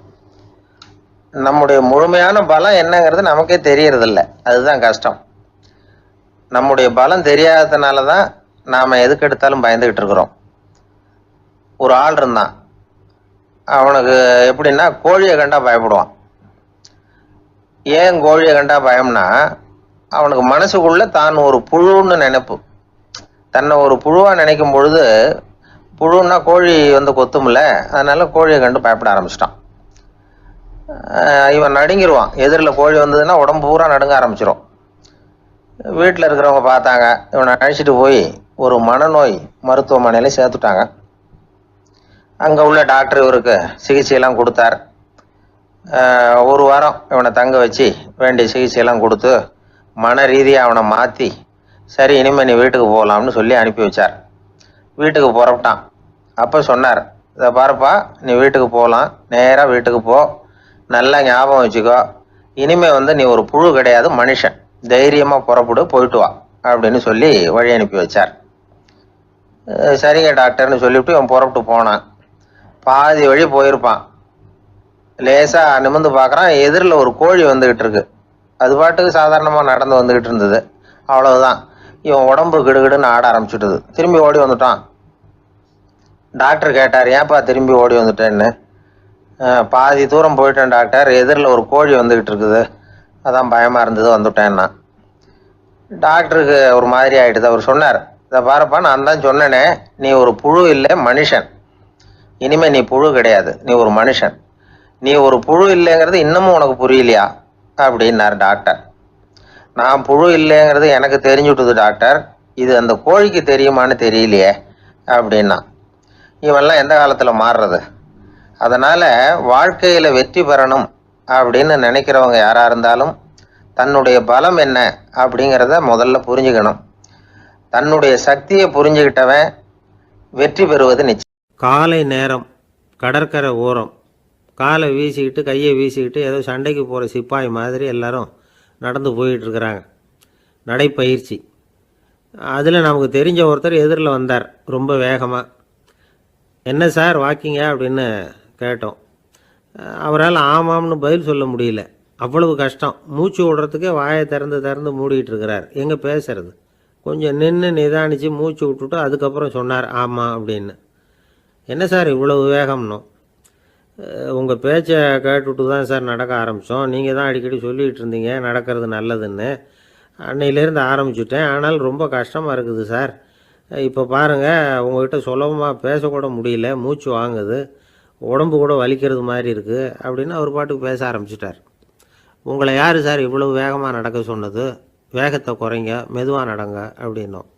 நம்முடைய முழுமையான பலம் என்னங்கிறது நமக்கே தெரியறதில்ல, அதுதான் கஷ்டம். நம்முடைய பலம் தெரியாததுனால தான் நாம் எதுக்கு எடுத்தாலும் பயந்துக்கிட்டு இருக்கிறோம். ஒரு ஆள் இருந்தான், அவனுக்கு எப்படின்னா கோழியை கண்டா பயப்படுவான். ஏன் கோழியை கண்டா பயம்னா, அவனுக்கு மனசுக்குள்ள தான் ஒரு புழுன்னு நினைப்பு. தன்னை ஒரு புழுவாக நினைக்கும் பொழுது, புழுன்னா கோழி வந்து கொத்தும்ல, அதனால கோழியை கண்டு பயப்பட ஆரம்பிச்சிட்டான். இவன் நடுங்கிடுவான். எதிரில் கோழி வந்ததுன்னா உடம்பு பூரா நடுங்க ஆரம்பிச்சிடும். வீட்டில் இருக்கிறவங்க பார்த்தாங்க, இவனை அழைச்சிட்டு போய் ஒரு மனநோய் மருத்துவமனையில் சேர்த்துட்டாங்க. அங்கே உள்ள டாக்டர் இவருக்கு சிகிச்சையெல்லாம் கொடுத்தார். ஒரு வாரம் இவனை தங்க வச்சு வேண்டிய சிகிச்சையெல்லாம் கொடுத்து மன ரீதியாக அவனை மாற்றி, சரி இனிமேல் நீ வீட்டுக்கு போகலாம்னு சொல்லி அனுப்பி வச்சார். வீட்டுக்கு புறப்பட்டான். அப்போ சொன்னார், இதை பாருப்பா, நீ வீட்டுக்கு போகலாம், நேராக வீட்டுக்கு போ, நல்லா ஞாபகம் வச்சுக்கோ, இனிமே வந்து நீ ஒரு புழு கிடையாது, மனுஷன், தைரியமாக புறப்படு, போயிட்டு வா அப்படின்னு சொல்லி வழி அனுப்பி வச்சார். சரிங்க டாக்டர்னு சொல்லிவிட்டு இவன் புறப்பட்டு போனான். பாதி வழி போயிருப்பான். லேசாக நிமிர்ந்து பார்க்குறான், எதிரில் ஒரு கோழி வந்துக்கிட்டு இருக்கு. அது பாட்டுக்கு சாதாரணமாக நடந்து வந்துக்கிட்டு இருந்தது. அவ்வளவுதான், இவன் உடம்பு கிடுகிடுன்னு ஆட ஆரம்பிச்சுட்டுது. திரும்பி ஓடி வந்துட்டான். டாக்டர் கேட்டார், ஏன்ப்பா திரும்பி ஓடி வந்துட்டேன்னு. பாதி தூரம் போயிட்டேன் டாக்டர், எதிரில் ஒரு கோழி வந்துக்கிட்டு இருக்குது, அதான் பயமாக இருந்தது, வந்துட்டேன்னா. டாக்டருக்கு ஒரு மாதிரி ஆகிடுது. அவர் சொன்னார், இதை பாருப்பா, நான் தான் சொன்னேனே, நீ ஒரு புழு இல்லை, மனுஷன். இனிமே நீ புழு கிடையாது, நீ ஒரு மனுஷன். நீ ஒரு புழு இல்லைங்கிறது இன்னமும் உனக்கு புரியலையா அப்படின்னார் டாக்டர். நான் புழு இல்லைங்கிறது எனக்கு தெரிஞ்சுட்டுது டாக்டர், இது அந்த கோழிக்கு தெரியுமான்னு தெரியலையே அப்படின்னா. இவெல்லாம் எந்த காலத்தில் மாறுறது? அதனால் வாழ்க்கையில் வெற்றி பெறணும் அப்படின்னு நினைக்கிறவங்க யாராக இருந்தாலும் தன்னுடைய பலம் என்ன அப்படிங்கிறத முதல்ல புரிஞ்சுக்கணும். தன்னுடைய சக்தியை புரிஞ்சுக்கிட்டவன் வெற்றி பெறுவது நிச்சயம். காலை நேரம், கடற்கரை ஓரம், காலை வீசிக்கிட்டு கையை வீசிக்கிட்டு ஏதோ சண்டைக்கு போகிற சிப்பாய் மாதிரி எல்லாரும் நடந்து போயிட்டுருக்கிறாங்க. நடைப்பயிற்சி. அதில் நமக்கு தெரிஞ்ச ஒருத்தர் எதிரில் வந்தார் ரொம்ப வேகமாக. என்ன சார் வாக்கிங்க அப்படின்னு கேட்டோம். அவரால் ஆமாம்னு பதில் சொல்ல முடியல, அவ்வளவு கஷ்டம். மூச்சு விடுறதுக்கே வாயை திறந்து மூடிக்கிட்டு இருக்கிறார். எங்கே பேசுறது? கொஞ்சம் நின்று நிதானித்து மூச்சு விட்டுட்டு அதுக்கப்புறம் சொன்னார் ஆமாம் அப்படின்னு. என்ன சார் இவ்வளவு வேகம்னோ? உங்கள் பேச்சை கேட்டுவிட்டு தான் சார் நடக்க ஆரம்பித்தோம். நீங்கள் தான் அடிக்கடி சொல்லிகிட்டு இருந்தீங்க நடக்கிறது நல்லதுன்னு. அன்னையிலேருந்து ஆரம்பிச்சுட்டேன், ஆனால் ரொம்ப கஷ்டமாக இருக்குது சார். இப்போ பாருங்கள், உங்கள்கிட்ட சுலபமாக பேசக்கூட முடியல, மூச்சு வாங்குது, உடம்பு கூட வலிக்கிறது மாதிரி இருக்குது அப்படின்னு அவர் பாட்டுக்கு பேச ஆரம்பிச்சிட்டார். உங்களை யார் சார் இவ்வளவு வேகமாக நடக்க சொன்னது? வேகத்தை குறைங்க, மெதுவாக நடங்க அப்படின்னோம்.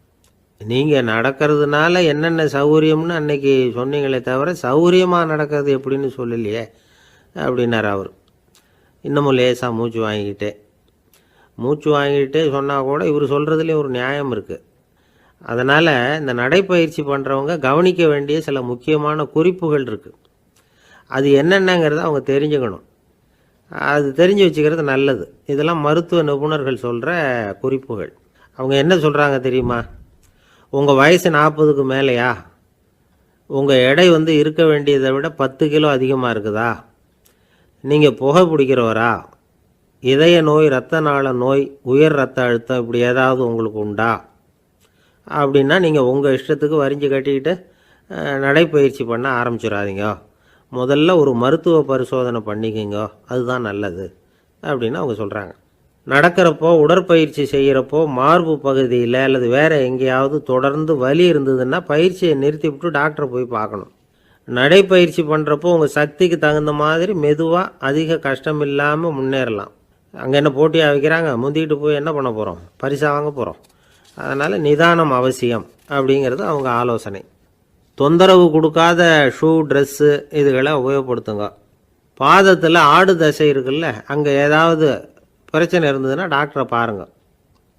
நீங்கள் நடக்கிறதுனால என்னென்ன சௌகரியம்னு அன்னைக்கு சொன்னீங்களே தவிர சௌகரியமாக நடக்கிறது எப்படின்னு சொல்லலையே அப்படின்னார் அவர். இன்னமும் லேசாக மூச்சு வாங்கிக்கிட்டே சொன்னால் கூட இவர் சொல்கிறதுலேயும் ஒரு நியாயம் இருக்குது. அதனால் இந்த நடைப்பயிற்சி பண்ணுறவங்க கவனிக்க வேண்டிய சில முக்கியமான குறிப்புகள் இருக்குது. அது என்னென்னங்கிறத அவங்க தெரிஞ்சுக்கணும். அது தெரிஞ்சு வச்சுக்கிறது நல்லது. இதெல்லாம் மருத்துவ நிபுணர்கள் சொல்கிற குறிப்புகள். அவங்க என்ன சொல்கிறாங்க தெரியுமா? உங்கள் வயசு 40க்கு மேலேயா? உங்கள் எடை இருக்க வேண்டியதை விட 10 கிலோ அதிகமாக இருக்குதா? நீங்கள் புகை பிடிக்கிறவரா? இதய நோய், இரத்த நாள நோய், உயர் இரத்த அழுத்தம் இப்படி ஏதாவது உங்களுக்கு உண்டா? அப்படின்னா நீங்கள் உங்கள் இஷ்டத்துக்கு வரிஞ்சு கட்டிக்கிட்டு நடைப்பயிற்சி பண்ண ஆரம்பிச்சிடாதீங்க. முதல்ல ஒரு மருத்துவ பரிசோதனை பண்ணிக்கோங்க, அதுதான் நல்லது அப்படின்னு அவங்க சொல்கிறாங்க. நடக்கிறப்போ, உடற்பயிற்சி செய்கிறப்போ மார்பு பகுதியில் அல்லது வேறு எங்கேயாவது தொடர்ந்து வலி இருந்ததுன்னா பயிற்சியை நிறுத்திவிட்டு டாக்டரை போய் பார்க்கணும். நடைப்பயிற்சி பண்ணுறப்போ உங்கள் சக்திக்கு தகுந்த மாதிரி மெதுவாக அதிக கஷ்டம் இல்லாமல் முன்னேறலாம். அங்கே என்ன போட்டியாக வைக்கிறாங்க? முந்திக்கிட்டு போய் என்ன பண்ண போகிறோம்? பரிசா வாங்க போகிறோம். அதனால் நிதானம் அவசியம் அப்படிங்கிறது அவங்க ஆலோசனை. தொந்தரவு கொடுக்காத ஷூ, ட்ரெஸ்ஸு இதுகளை உபயோகப்படுத்துங்க. பாதத்தில் ஆடு தசை இருக்குல்ல, அங்கே ஏதாவது பிரச்சனை இருந்ததுன்னா டாக்டரை பாருங்கள்.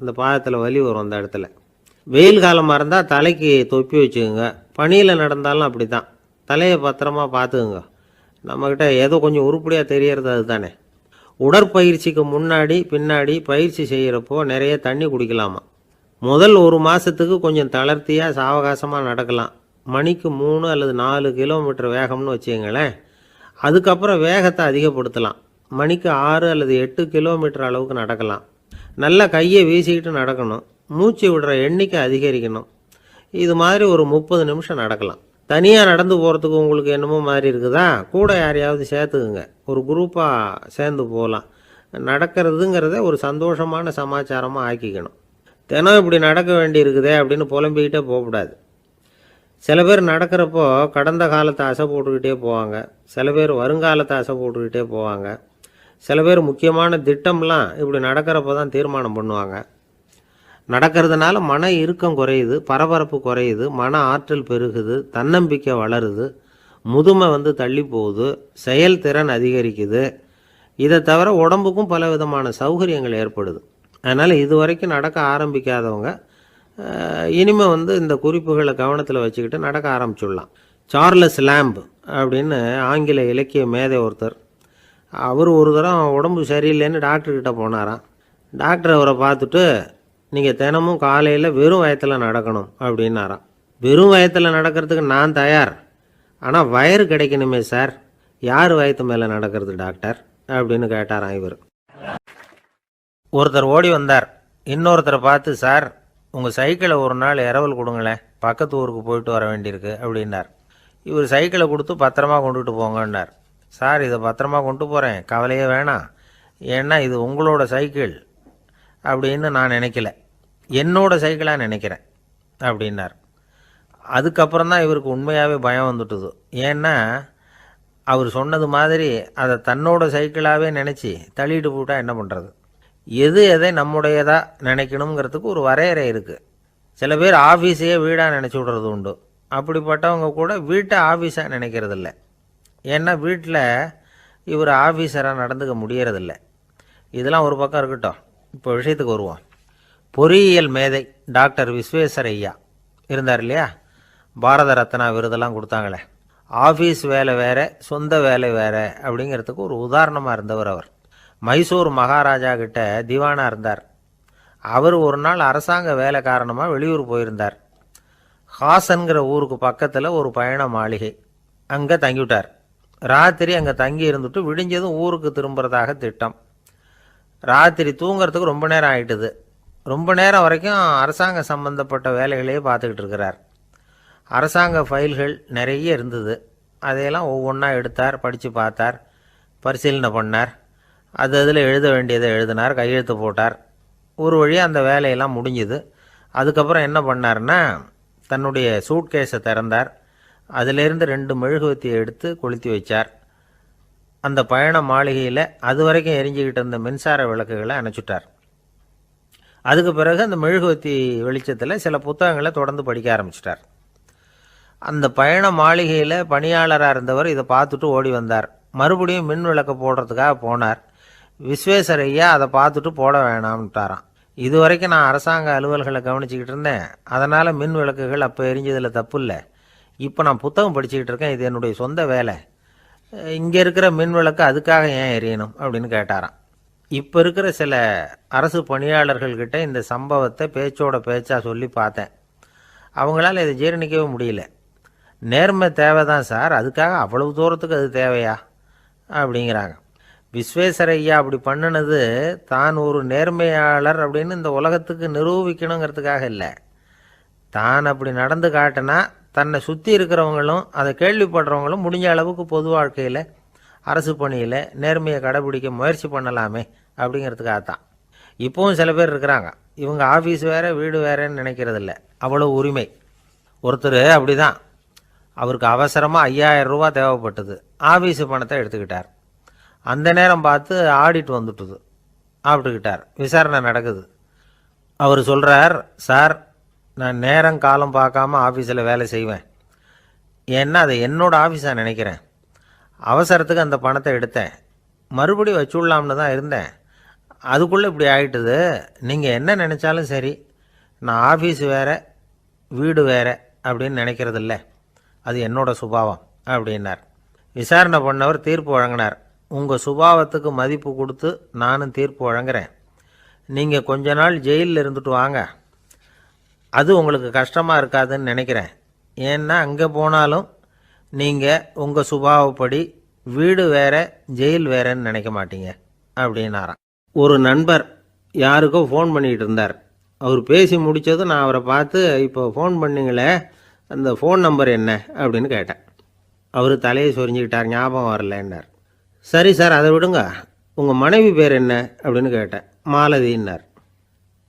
இந்த பாதத்தில் வலி வரும் அந்த இடத்துல. வெயில் காலமாக இருந்தால் தலைக்கு தொப்பி வச்சுக்கோங்க. பனியில் நடந்தாலும் அப்படி தான், தலையை பத்திரமா பார்த்துக்குங்க. நம்மக்கிட்ட ஏதோ கொஞ்சம் உருப்படியாக தெரியறது அது தானே. உடற்பயிற்சிக்கு முன்னாடி பின்னாடி பயிற்சி செய்கிறப்போ நிறைய தண்ணி குடிக்கலாமா. முதல் 1 மாதத்துக்கு கொஞ்சம் தளர்த்தியாக சாவகாசமாக நடக்கலாம். மணிக்கு 3 அல்லது 4 கிலோமீட்டர் வேகம்னு வச்சுங்களேன். அதுக்கப்புறம் வேகத்தை அதிகப்படுத்தலாம். மணிக்கு 6 அல்லது 8 கிலோமீட்டர் அளவுக்கு நடக்கலாம். நல்லா கையை வீசிக்கிட்டு நடக்கணும். மூச்சு விடுற எண்ணிக்கை அதிகரிக்கணும். இது மாதிரி ஒரு 30 நிமிஷம் நடக்கலாம். தனியாக நடந்து போகிறதுக்கு உங்களுக்கு என்னமோ மாதிரி இருக்குதா? கூட யாரையாவது சேர்த்துக்குங்க. ஒரு குரூப்பாக சேர்ந்து போகலாம். நடக்கிறதுங்கிறத ஒரு சந்தோஷமான சமாச்சாரமாக ஆக்கிக்கணும். தினம் இப்படி நடக்க வேண்டி இருக்குதே அப்படின்னு புலம்பிக்கிட்டே போகக்கூடாது. சில பேர் நடக்கிறப்போ கடந்த காலத்தை அசை போட்டுக்கிட்டே போவாங்க. சில பேர் வருங்காலத்தை அசை போட்டுக்கிட்டே போவாங்க. சில பேர் முக்கியமான திட்டம்லாம் இப்படி நடக்கிறப்போ தான் தீர்மானம் பண்ணுவாங்க. நடக்கிறதுனால மன இறுக்கம் குறையுது, பரபரப்பு குறையுது, மன ஆற்றல் பெருகுது, தன்னம்பிக்கை வளருது, முதுமை தள்ளி போகுது, செயல்திறன் அதிகரிக்குது. இதை தவிர உடம்புக்கும் பல விதமான சௌகரியங்கள் ஏற்படுது. அதனால் இது வரைக்கும் நடக்க ஆரம்பிக்காதவங்க இனிமேல் இந்த குறிப்புகளை கவனத்தில் வச்சுக்கிட்டு நடக்க ஆரம்பிச்சுடலாம். சார்லஸ் லேம்ப் அப்படின்னு ஆங்கில இலக்கிய மேதை ஒருத்தர், அவர் ஒரு தரம் உடம்பு சரியில்லைன்னு டாக்டர்கிட்ட போனாராம். டாக்டர் அவரை பார்த்துட்டு, நீங்கள் தினமும் காலையில் வெறும் வயத்தில் நடக்கணும் அப்படின்னாராம். வெறும் வயத்தில் நடக்கிறதுக்கு நான் தயார், ஆனால் வயிறு கிடைக்கணுமே சார், யார் வயத்து மேலே நடக்கிறது டாக்டர் அப்படின்னு கேட்டாராம் இவர். ஒருத்தர் ஓடி வந்தார். இன்னொருத்தரை பார்த்து, சார் உங்கள் சைக்கிளை ஒரு நாள் இரவல் கொடுங்களேன், பக்கத்து ஊருக்கு போயிட்டு வர வேண்டியிருக்கு அப்படின்னார். இவர் சைக்கிளை கொடுத்து பத்திரமா கொண்டுட்டு போங்கன்னார். சார் இதை பத்திரமா கொண்டு போகிறேன், கவலையே வேணாம், ஏன்னா இது உங்களோட சைக்கிள் அப்படின்னு நான் நினைக்கல, என்னோட சைக்கிளாக நினைக்கிறேன் அப்படின்னார். அதுக்கப்புறம் தான் இவருக்கு உண்மையாகவே பயம் வந்துட்டுது. ஏன்னா அவர் சொன்னது மாதிரி அதை தன்னோட சைக்கிளாகவே நினச்சி தள்ளிட்டு போட்டால் என்ன பண்ணுறது? எது எதை நம்முடையதாக நினைக்கணுங்கிறதுக்கு ஒரு வரையறை இருக்குது. சில பேர் ஆஃபீஸையே வீடாக நினச்சி விடுறது உண்டு. அப்படிப்பட்டவங்க கூட வீட்டை ஆஃபீஸாக நினைக்கிறதில்ல. ஏன்னா வீட்டில் இவர் ஆஃபீஸராக நடந்துக்க முடியறதில்ல. இதெல்லாம் ஒரு பக்கம் இருக்கட்டும். இப்போ விஷயத்துக்கு வருவோம். பொறியியல் மேதை டாக்டர் விஸ்வேஸ்வரய்யா இருந்தார் இல்லையா, பாரத ரத்னா விருதெல்லாம் கொடுத்தாங்களே. ஆஃபீஸ் வேலை வேறு, சொந்த வேலை வேறு அப்படிங்கிறதுக்கு ஒரு உதாரணமாக இருந்தவர் அவர். மைசூர் மகாராஜா கிட்ட திவானாக இருந்தார். அவர் ஒரு நாள் அரசாங்க வேலை காரணமாக வெளியூர் போயிருந்தார். ஹாசன்கிற ஊருக்கு பக்கத்தில் ஒரு பயண மாளிகை, அங்கே தங்கிவிட்டார். ராத்திரி அங்கே தங்கி இருந்துட்டு விடிஞ்சதும் ஊருக்கு திரும்புறதாக திட்டம். ராத்திரி தூங்கிறதுக்கு ரொம்ப நேரம் ஆகிட்டுது. ரொம்ப நேரம் வரைக்கும் அரசாங்க சம்பந்தப்பட்ட வேலைகளையே பார்த்துக்கிட்டு இருக்கிறார். அரசாங்க ஃபைல்கள் நிறைய இருந்தது. அதையெல்லாம் ஒவ்வொன்றா எடுத்தார், படித்து பார்த்தார், பரிசீலனை பண்ணார். அதில் எழுத வேண்டியதை எழுதினார், கையெழுத்து போட்டார். ஒரு வழியாக அந்த வேலையெல்லாம் முடிஞ்சுது. அதுக்கப்புறம் என்ன பண்ணார்னா, தன்னுடைய சூட்கேஸை திறந்தார். அதிலிருந்து 2 மெழுகுவத்தியை எடுத்து கொளுத்தி வச்சார். அந்த பயண மாளிகையில் அது வரைக்கும் எரிஞ்சிக்கிட்டு இருந்த மின்சார விளக்குகளை அணைச்சிட்டார். அதுக்கு பிறகு அந்த மெழுகுவத்தி வெளிச்சத்தில் சில புத்தகங்களை தொடர்ந்து படிக்க ஆரம்பிச்சிட்டார். அந்த பயண மாளிகையில் பணியாளராக இருந்தவர் இதை பார்த்துட்டு ஓடி வந்தார். மறுபடியும் மின் விளக்கு போடுறதுக்காக போனார். விஸ்வேஸ்வரய்யா அதை பார்த்துட்டு போட வேணாம்ட்டாராம். இது வரைக்கும் நான் அரசாங்க அலுவல்களை கவனிச்சிக்கிட்டு இருந்தேன், அதனால் மின் விளக்குகள் அப்போ எரிஞ்சதில் தப்பு இல்லை. இப்போ நான் புத்தகம் படிச்சுக்கிட்டு இருக்கேன், இது என்னுடைய சொந்த வேலை, இங்கே இருக்கிற மின் விளக்கு அதுக்காக ஏன் எரியணும் அப்படின்னு கேட்டாராம். இப்போ இருக்கிற சில அரசு பணியாளர்கள்கிட்ட இந்த சம்பவத்தை பேச்சோட பேச்சாக சொல்லி பார்த்தேன். அவங்களால இதை ஜீரணிக்கவே முடியல. நேர்மை தேவை தான் சார், அதுக்காக அவ்வளவு தூரத்துக்கு அது தேவையா அப்படிங்கிறாங்க. விஸ்வேஸ்வரய்யா அப்படி பண்ணினது தான் ஒரு நேர்மையாளர் அப்படின்னு இந்த உலகத்துக்கு நிரூபிக்கணுங்கிறதுக்காக இல்லை. தான் அப்படி நடந்து காட்டினா தன்னை சுற்றி இருக்கிறவங்களும் அதை கேள்விப்படுறவங்களும் முடிஞ்ச அளவுக்கு பொது வாழ்க்கையில், அரசு பணியில் நேர்மையை கடைபிடிக்க முயற்சி பண்ணலாமே அப்படிங்கிறதுக்காகத்தான். இப்போவும் சில பேர் இருக்கிறாங்க, இவங்க ஆஃபீஸ் வேறு வீடு வேறேன்னு நினைக்கிறதில்ல, அவ்வளோ உரிமை. ஒருத்தர் அப்படி தான், அவருக்கு அவசரமாக 5000 ரூபா தேவைப்பட்டது. ஆஃபீஸு பணத்தை எடுத்துக்கிட்டார். அந்த நேரம் பார்த்து ஆடிட் வந்துட்டுது, ஆப்பிட்டுக்கிட்டார். விசாரணை நடக்குது. அவர் சொல்கிறார், சார் நான் நேரம் காலம் பார்க்காம ஆஃபீஸில் வேலை செய்வேன், ஏன்னா அதை என்னோடய ஆஃபீஸாக நினைக்கிறேன். அவசரத்துக்கு அந்த பணத்தை எடுத்தேன், மறுபடியும் வச்சுடலாம்னு தான் இருந்தேன், அதுக்குள்ளே இப்படி ஆகிட்டுது. நீங்கள் என்ன நினச்சாலும் சரி, நான் ஆஃபீஸ் வேறு வீடு வேறு அப்படின்னு நினைக்கிறதில்ல, அது என்னோட சுபாவம் அப்படின்னார். விசாரணை பண்ணவர் தீர்ப்பு வழங்கினார். உங்கள் சுபாவத்துக்கு மதிப்பு கொடுத்து நானும் தீர்ப்பு வழங்குறேன். நீங்கள் கொஞ்ச நாள் ஜெயிலில் இருந்துட்டு வாங்க, அது உங்களுக்கு கஷ்டமாக இருக்காதுன்னு நினைக்கிறேன். ஏன்னா அங்கே போனாலும் நீங்கள் உங்கள் சுபாவப்படி வீடு வேற ஜெயில் வேறன்னு நினைக்க மாட்டீங்க அப்படின்னாராம். ஒரு நண்பர் யாருக்கோ ஃபோன் பண்ணிகிட்டு இருந்தார். அவர் பேசி முடித்ததும் நான் அவரை பார்த்து, இப்போ ஃபோன் பண்ணிங்களே, அந்த ஃபோன் நம்பர் என்ன அப்படின்னு கேட்டேன். அவர் தலையை சொரிஞ்சுக்கிட்டார், ஞாபகம் வரலன்னார். சரி சார், அதை விடுங்க, உங்கள் மனைவி பேர் என்ன அப்படின்னு கேட்டேன். மாலதின்னார்.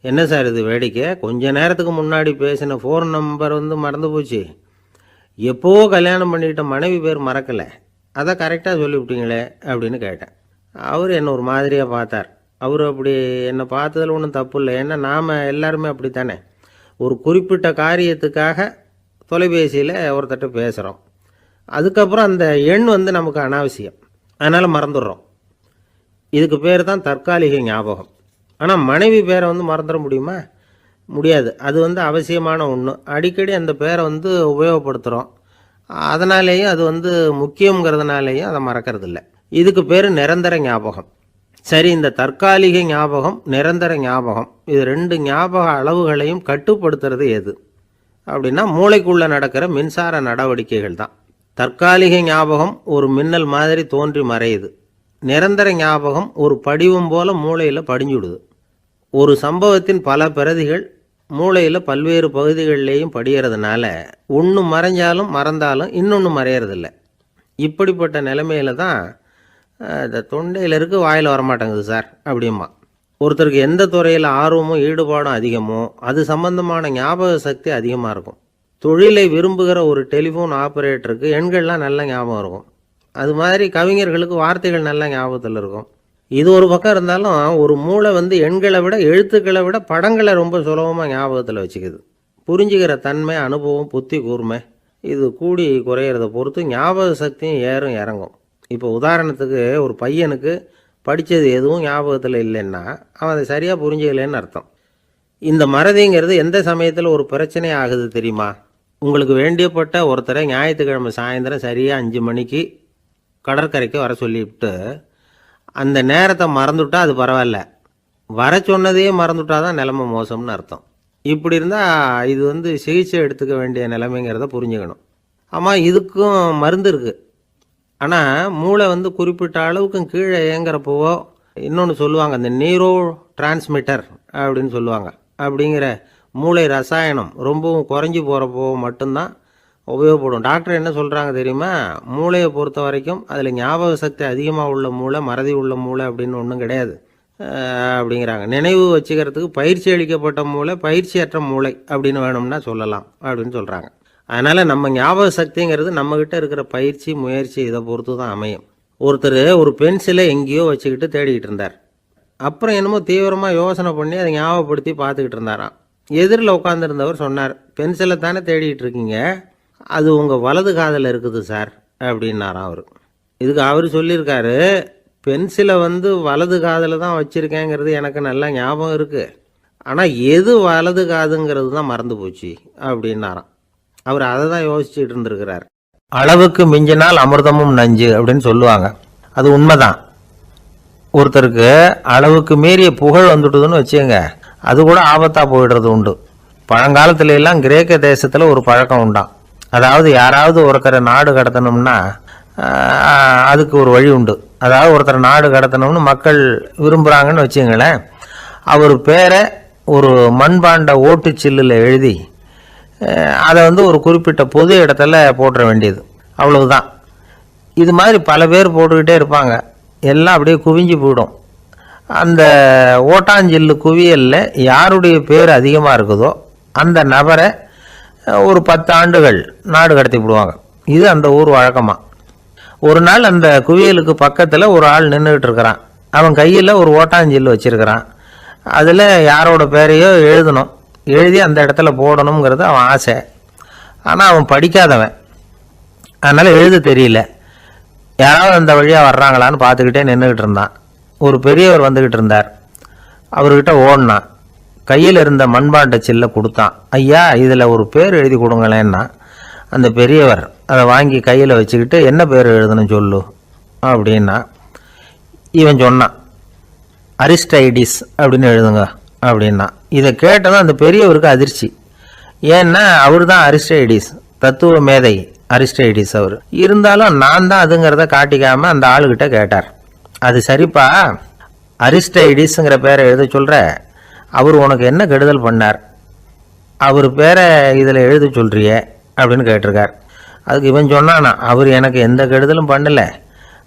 என்ன சார் இது வேடிக்கை, கொஞ்ச நேரத்துக்கு முன்னாடி பேசின ஃபோன் நம்பர் மறந்து போச்சு. எப்போவோ கல்யாணம் பண்ணிக்கிட்ட மனைவி பேர் மறக்கலை, அதை கரெக்டாக சொல்லிவிட்டீங்களே அப்படின்னு கேட்டேன். அவர் என்ன ஒரு மாதிரியாக பார்த்தார். அவர் அப்படி என்னை பார்த்ததில் ஒன்றும் தப்பு இல்லை. ஏன்னா நாம் எல்லாருமே அப்படி தானே, ஒரு குறிப்பிட்ட காரியத்துக்காக தொலைபேசியில் ஒருத்தட்ட பேசுகிறோம். அதுக்கப்புறம் அந்த எண் நமக்கு அனாவசியம், அதனால் மறந்துடுறோம். இதுக்கு பேர் தான் தற்காலிக ஞாபகம். ஆனால் மனைவி பேரை மறந்துட முடியுமா? முடியாது. அது அவசியமான ஒன்று. அடிக்கடி அந்த பேரை உபயோகப்படுத்துகிறோம். அதனாலேயும் அது முக்கியங்கிறதுனாலேயும் அதை மறக்கறதில்ல. இதுக்கு பேர் நிரந்தர ஞாபகம். சரி, இந்த தற்காலிக ஞாபகம், நிரந்தர ஞாபகம், இது ரெண்டு ஞாபக அளவுகளையும் கட்டுப்படுத்துறது எது அப்படின்னா மூளைக்குள்ளே நடக்கிற மின்சார நடவடிக்கைகள் தான். தற்காலிக ஞாபகம் ஒரு மின்னல் மாதிரி தோன்றி மறையுது. நிரந்தர ஞாபகம் ஒரு படிவம் போல மூளையில் படிஞ்சுடுது. ஒரு சம்பவத்தின் பல பிரதிகள் மூளையில் பல்வேறு பகுதிகளிலேயும் படிகிறதுனால ஒன்று மறைஞ்சாலும் மறந்தாலும் இன்னொன்று மறையறதில்லை. இப்படிப்பட்ட நிலைமையில தான் இந்த தொண்டையில் இருக்குது, வாயில் வரமாட்டேங்குது சார் அப்படிமா. ஒருத்தருக்கு எந்த துறையில் ஆர்வமும் ஈடுபாடும் அதிகமோ அது சம்பந்தமான ஞாபக சக்தி அதிகமாக இருக்கும். தொழிலை விரும்புகிற ஒரு டெலிஃபோன் ஆப்ரேட்டருக்கு எண்கள்லாம் நல்ல ஞாபகம் இருக்கும். அது மாதிரி கவிஞர்களுக்கு வார்த்தைகள் நல்ல ஞாபகத்தில் இருக்கும். இது ஒரு பக்கம் இருந்தாலும் ஒரு மூளை எண்களை விட எழுத்துக்களை விட படங்களை ரொம்ப சுலபமாக ஞாபகத்தில் வச்சுக்குது. புரிஞ்சுக்கிற தன்மை, அனுபவம், புத்தி கூர்மை இது கூடி குறையிறத பொறுத்து ஞாபக சக்தியும் ஏறும் இறங்கும். இப்போ உதாரணத்துக்கு ஒரு பையனுக்கு படித்தது எதுவும் ஞாபகத்தில் இல்லைன்னா அவன் அதை சரியாக புரிஞ்சுக்கலன்னு அர்த்தம். இந்த மறதிங்கிறது எந்த சமயத்தில் ஒரு பிரச்சனை ஆகுது தெரியுமா? உங்களுக்கு வேண்டியப்பட்ட ஒருத்தரை ஞாயிற்றுக்கிழமை சாயந்தரம் சரியாக 5 மணிக்கு கடற்கரைக்கு வர சொல்லிவிட்டு அந்த நேரத்தை மறந்துவிட்டா அது பரவாயில்ல, வர சொன்னதையே மறந்துவிட்டா தான் நிலைமை மோசம்னு அர்த்தம். இப்படி இருந்தால் இது சிகிச்சை எடுத்துக்க வேண்டிய நிலைமைங்கிறத புரிஞ்சுக்கணும். ஆமாம், இதுக்கும் மருந்து இருக்குது. ஆனால் மூளை குறிப்பிட்ட அளவுக்கும் கீழே இயங்குறப்போவோ இன்னொன்று சொல்லுவாங்க, இந்த நியூரோ டிரான்ஸ்மிட்டர் அப்படின்னு சொல்லுவாங்க. அப்படிங்கிற மூளை ரசாயனம் ரொம்பவும் குறைஞ்சி போகிறப்போ மட்டும்தான் உபயோகப்படும். டாக்டர் என்ன சொல்கிறாங்க தெரியுமா? மூளையை பொறுத்த வரைக்கும் அதில் ஞாபக சக்தி அதிகமாக உள்ள மூளை, மறதி உள்ள மூளை அப்படின்னு ஒன்றும் கிடையாது அப்படிங்கிறாங்க. நினைவு வச்சுக்கிறதுக்கு பயிற்சி அளிக்கப்பட்ட மூளை, பயிற்சியற்ற மூளை அப்படின்னு வேணும்னா சொல்லலாம் அப்படின்னு சொல்கிறாங்க. அதனால் நம்ம ஞாபக சக்திங்கிறது நம்மக்கிட்ட இருக்கிற பயிற்சி, முயற்சி இதை பொறுத்து தான் அமையும். ஒருத்தர் ஒரு பென்சிலை எங்கேயோ வச்சுக்கிட்டு தேடிக்கிட்டு இருந்தார். அப்புறம் என்னமோ தீவிரமாக யோசனை பண்ணி அதை ஞாபகப்படுத்தி பார்த்துக்கிட்டு இருந்தாராம். எதிரில் உட்காந்துருந்தவர் சொன்னார், பென்சிலை தானே தேடிக்கிட்டு இருக்கீங்க, அது உங்கள் வலது காதில் இருக்குது சார் அப்படின்னாராம் அவர். இதுக்கு அவர் சொல்லியிருக்காரு, பென்சிலை வலது காதில் தான் வச்சுருக்கேங்கிறது எனக்கு நல்லா ஞாபகம் இருக்குது, ஆனால் எது வலது காதுங்கிறது தான் மறந்து போச்சு அப்படின்னாராம். அவர் அதை தான் யோசிச்சுட்டு இருந்திருக்கிறார். அளவுக்கு மிஞ்சினால் அமிர்தமும் நஞ்சு அப்படின்னு சொல்லுவாங்க. அது உண்மைதான். ஒருத்தருக்கு அளவுக்கு மீறிய புகழ் வந்துட்டுதுன்னு வச்சுங்க, அது கூட ஆபத்தாக போயிடுறது உண்டு. பழங்காலத்துல எல்லாம் கிரேக்க தேசத்தில் ஒரு பழக்கம் உண்டாம். அதாவது யாராவது ஒருத்தரை நாடு கடத்தணும்னா அதுக்கு ஒரு வழி உண்டு. அதாவது ஒருத்தரை நாடு கடத்தணும்னு மக்கள் விரும்புகிறாங்கன்னு வச்சுங்களேன், அவர் பேரை ஒரு மண்பாண்ட ஓட்டுச்சில்லில் எழுதி அதை ஒரு குறிப்பிட்ட பொது இடத்துல போட்டுற வேண்டியது, அவ்வளவுதான். இது மாதிரி பல பேர் போட்டுக்கிட்டே இருப்பாங்க, எல்லாம் அப்படியே குவிஞ்சு போயிடும். அந்த ஓட்டாஞ்சில்லு குவியலில் யாருடைய பேர் அதிகமாக இருக்குதோ அந்த நபரை ஒரு 10 ஆண்டுகள் நாடு கடத்தி விடுவாங்க. இது அந்த ஊர் வழக்கமாக. ஒரு நாள் அந்த குவியலுக்கு பக்கத்தில் ஒரு ஆள் நின்றுக்கிட்டு இருக்கிறான். அவன் கையில் ஒரு ஓட்டாஞ்சில்லு வச்சுருக்கிறான். அதில் யாரோட பேரையோ எழுதணும், எழுதி அந்த இடத்துல போடணுங்கிறது அவன் ஆசை. ஆனால் அவன் படிக்காதவன், அதனால் எழுத தெரியல. யாராவது அந்த வழியாக வர்றாங்களான்னு பார்த்துக்கிட்டே நின்றுக்கிட்டு இருந்தான். ஒரு பெரியவர் வந்துக்கிட்டு இருந்தார். அவர்கிட்ட ஓடினான். கையில் இருந்த மண்பாண்ட சில்லை கொடுத்தான். ஐயா, இதில் ஒரு பேர் எழுதி கொடுங்களேன்னா அந்த பெரியவர் அதை வாங்கி கையில் வச்சுக்கிட்டு, என்ன பேர் எழுதணும் சொல்லு அப்படின்னா. இவன் சொன்னான், அரிஸ்டைடிஸ் அப்படின்னு எழுதுங்க அப்படின்னா. இதை கேட்டதும் அந்த பெரியவருக்கு அதிர்ச்சி. ஏன்னா அவர் தான் அரிஸ்டைடிஸ், தத்துவ மேதை அரிஸ்டைடிஸ் அவர். இருந்தாலும் நான் தான் அதுங்கிறத காட்டிக்காமல் அந்த ஆளுகிட்ட கேட்டார். அது சரிப்பா, அரிஸ்டைடிஸ்ங்கிற பேரை எழுத சொல்கிற, அவர் உனக்கு என்ன கெடுதல் பண்ணார், அவர் பேரை இதில் எழுத சொல்கிறியே அப்படின்னு கேட்டிருக்கார். அதுக்கு இவன் சொன்னானா, அவர் எனக்கு எந்த கெடுதலும் பண்ணலை,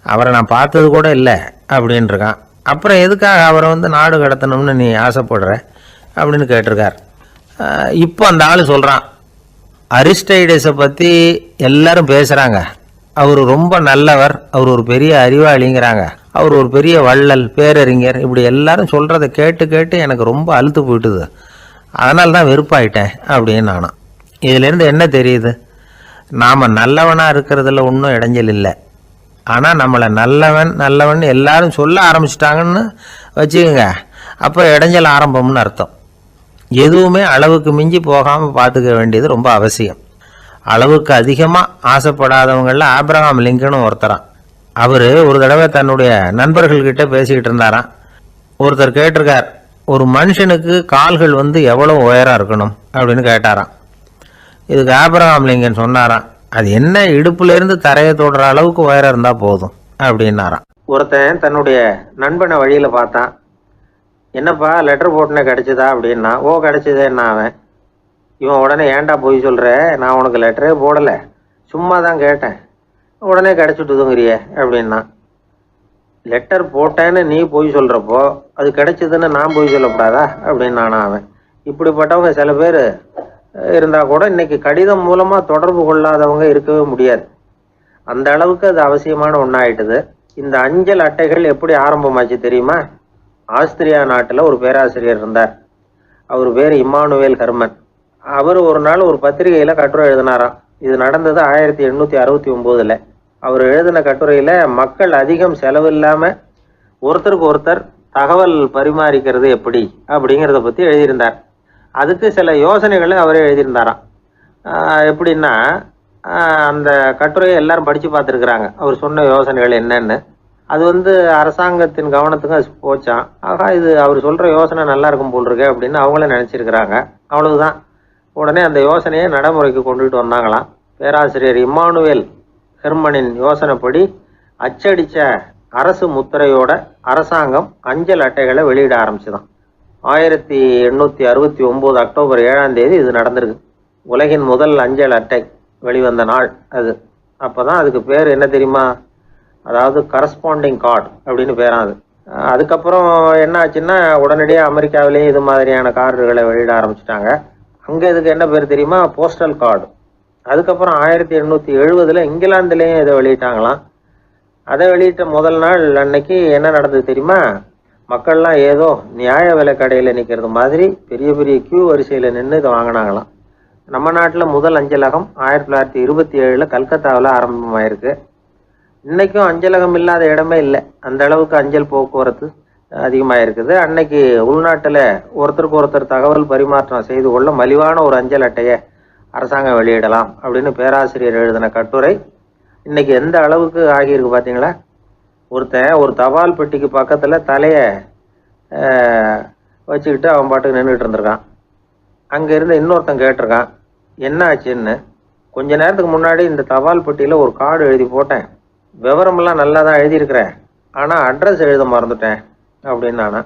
அவரை நான் பார்த்தது கூட இல்லை அப்படின்ட்டுருக்கான். அப்புறம் எதுக்காக அவரை நாடு கடத்தணும்னு நீ ஆசைப்படுற அப்படின்னு கேட்டிருக்கார். இப்போ அந்த ஆள் சொல்கிறான், அரிஸ்டைடஸை பற்றி எல்லாரும் பேசுகிறாங்க, அவர் ரொம்ப நல்லவர், அவர் ஒரு பெரிய அறிவாளிங்கிறாங்க, அவர் ஒரு பெரிய வள்ளல், பேரறிஞர், இப்படி எல்லாரும் சொல்கிறத கேட்டு கேட்டு எனக்கு ரொம்ப அலுத்து போயிட்டுது, அதனால தான் வெறுப்பாயிட்டேன் அப்படின்னு நானும். இதிலேருந்து என்ன தெரியுது, நாம் நல்லவனாக இருக்கிறதுல ஒன்றும் இடைஞ்சல் இல்லை. ஆனால் நம்மளை நல்லவன் நல்லவன் எல்லாரும் சொல்ல ஆரம்பிச்சிட்டாங்கன்னு வச்சுக்கோங்க, அப்போ இடைஞ்சல் ஆரம்பம்னு அர்த்தம். எதுவுமே அளவுக்கு மிஞ்சி போகாமல் பார்த்துக்க வேண்டியது ரொம்ப அவசியம். அளவுக்கு அதிகமாக ஆசைப்படாதவங்களில் ஆப்ரஹாம் லிங்கனும் ஒருத்தரான். அவர் ஒரு தடவை தன்னுடைய நண்பர்கள்கிட்ட பேசிக்கிட்டு இருந்தாராம். ஒருத்தர் கேட்டிருக்கார், ஒரு மனுஷனுக்கு கால்கள் எவ்வளோ உயரம் இருக்கணும் அப்படின்னு கேட்டாராம். இதுக்கு ஆப்ரஹாம் லிங்கன் சொன்னாராம், அது என்ன இடுப்புலேருந்து தரையை தொடுற அளவுக்கு உயரம் இருந்தால் போதும் அப்படின்னாராம். ஒருத்தன் தன்னுடைய நண்பனை வழியில் பார்த்தான். என்னப்பா லெட்டர் போட்டுனே கிடச்சிதா அப்படின்னா. ஓ கிடச்சிதேன்னா அவன். இவன் உடனே ஏன்டா போய் சொல்கிற, நான் உனக்கு லெட்டரே போடலை, சும்மா தான் கேட்டேன், உடனே கிடச்சிட்டுதுங்கிறியே அப்படின்னா. லெட்டர் போட்டேன்னு நீ போய் சொல்கிறப்போ அது கிடைச்சதுன்னு நான் போய் சொல்லக்கூடாதா அப்படின்னானா அவன். இப்படிப்பட்டவங்க சில பேர் இருந்தால் கூட இன்னைக்கு கடிதம் மூலமாக தொடர்பு கொள்ளாதவங்க இருக்கவே முடியாது. அந்த அளவுக்கு அது அவசியமான ஒன்றாயிட்டுது. இந்த அஞ்சல் அட்டைகள் எப்படி ஆரம்பமாச்சு தெரியுமா? ஆஸ்திரியா நாட்டில் ஒரு பேராசிரியர் இருந்தார். அவர் பேர் இம்மானுவேல் ஹெர்மன். அவர் ஒரு நாள் ஒரு பத்திரிகையில் கட்டுரை எழுதினாராம். இது நடந்தது 1869. அவர் எழுதின கட்டுரையில் மக்கள் அதிகம் செலவு இல்லாமல் ஒருத்தருக்கு ஒருத்தர் தகவல் பரிமாறிக்கிறது எப்படி அப்படிங்கிறத பற்றி எழுதியிருந்தார். அதுக்கு சில யோசனைகளை அவரே எழுதியிருந்தாராம். எப்படின்னா, அந்த கட்டுரையை எல்லாரும் படித்து பார்த்துருக்குறாங்க, அவர் சொன்ன யோசனைகள் என்னன்னு. அது அரசாங்கத்தின் கவனத்துக்கு அது போச்சான். ஆகா, இது அவர் சொல்கிற யோசனை நல்லா இருக்கும் போல் இருக்கு அப்படின்னு அவங்களே நினச்சிருக்கிறாங்க. அவ்வளவுதான். உடனே அந்த யோசனையை நடைமுறைக்கு கொண்டுகிட்டு வந்தாங்களாம். பேராசிரியர் இம்மானுவேல் ஹெர்மனின் யோசனைப்படி அச்சடித்த அரசு முத்திரையோட அரசாங்கம் அஞ்சல் அட்டைகளை வெளியிட ஆரம்பிச்சுதான். 1869 அக்டோபர் 7ஆம் தேதி இது நடந்திருக்கு. உலகின் முதல் அஞ்சல் அட்டை வெளிவந்த நாள் அது. அப்போ தான் அதுக்கு பேர் என்ன தெரியுமா? அதாவது கரஸ்பாண்டிங் கார்டு அப்படின்னு பேராது. அதுக்கப்புறம் என்ன ஆச்சுன்னா, உடனடியாக அமெரிக்காவிலேயே இது மாதிரியான கார்டுகளை வெளியிட ஆரம்பிச்சிட்டாங்க. அங்கே இதுக்கு என்ன பேர் தெரியுமா? Postal card. அதுக்கப்புறம் 1870 இங்கிலாந்துலேயும் இதை வெளியிட்டாங்களாம். அதை வெளியிட்ட முதல் நாள் அன்னைக்கு என்ன நடந்தது தெரியுமா? மக்கள்லாம் ஏதோ நியாய விலை கடையில் நிற்கிறது மாதிரி பெரிய பெரிய கியூ வரிசையில் நின்று இதை வாங்கினாங்களாம். நம்ம நாட்டில் முதல் அஞ்சலகம் 1927 கல்கத்தாவில் ஆரம்பமாயிருக்கு. இன்னைக்கும் அஞ்சலகம் இல்லாத இடமே இல்லை. அந்த அளவுக்கு அஞ்சல் போக்குவரத்து அதிகமாக இருக்குது. அன்னைக்கு உள்நாட்டில் ஒருத்தருக்கு ஒருத்தர் தகவல் பரிமாற்றம் செய்து கொள்ள மலிவான ஒரு அஞ்சல் அட்டையை அரசாங்கம் வெளியிடலாம் அப்படின்னு பேராசிரியர் எழுதின கட்டுரை இன்னைக்கு எந்த அளவுக்கு ஆகியிருக்கு பார்த்தீங்களா? ஒருத்தன் ஒரு தபால் பெட்டிக்கு பக்கத்தில் தலையை வச்சுக்கிட்டு அவன் பாட்டுக்கு நின்றுட்டு இருந்திருக்கான். அங்கே இருந்து இன்னொருத்தன் கேட்டிருக்கான், என்ன ஆச்சுன்னு. கொஞ்ச நேரத்துக்கு முன்னாடி இந்த தபால் பெட்டியில் ஒரு கார்டு எழுதி போட்டேன், விவரமெல்லாம் நல்லா தான் எழுதியிருக்கிறேன், ஆனால் அட்ரஸ் எழுத மறந்துட்டேன் அப்படின்னு நானா.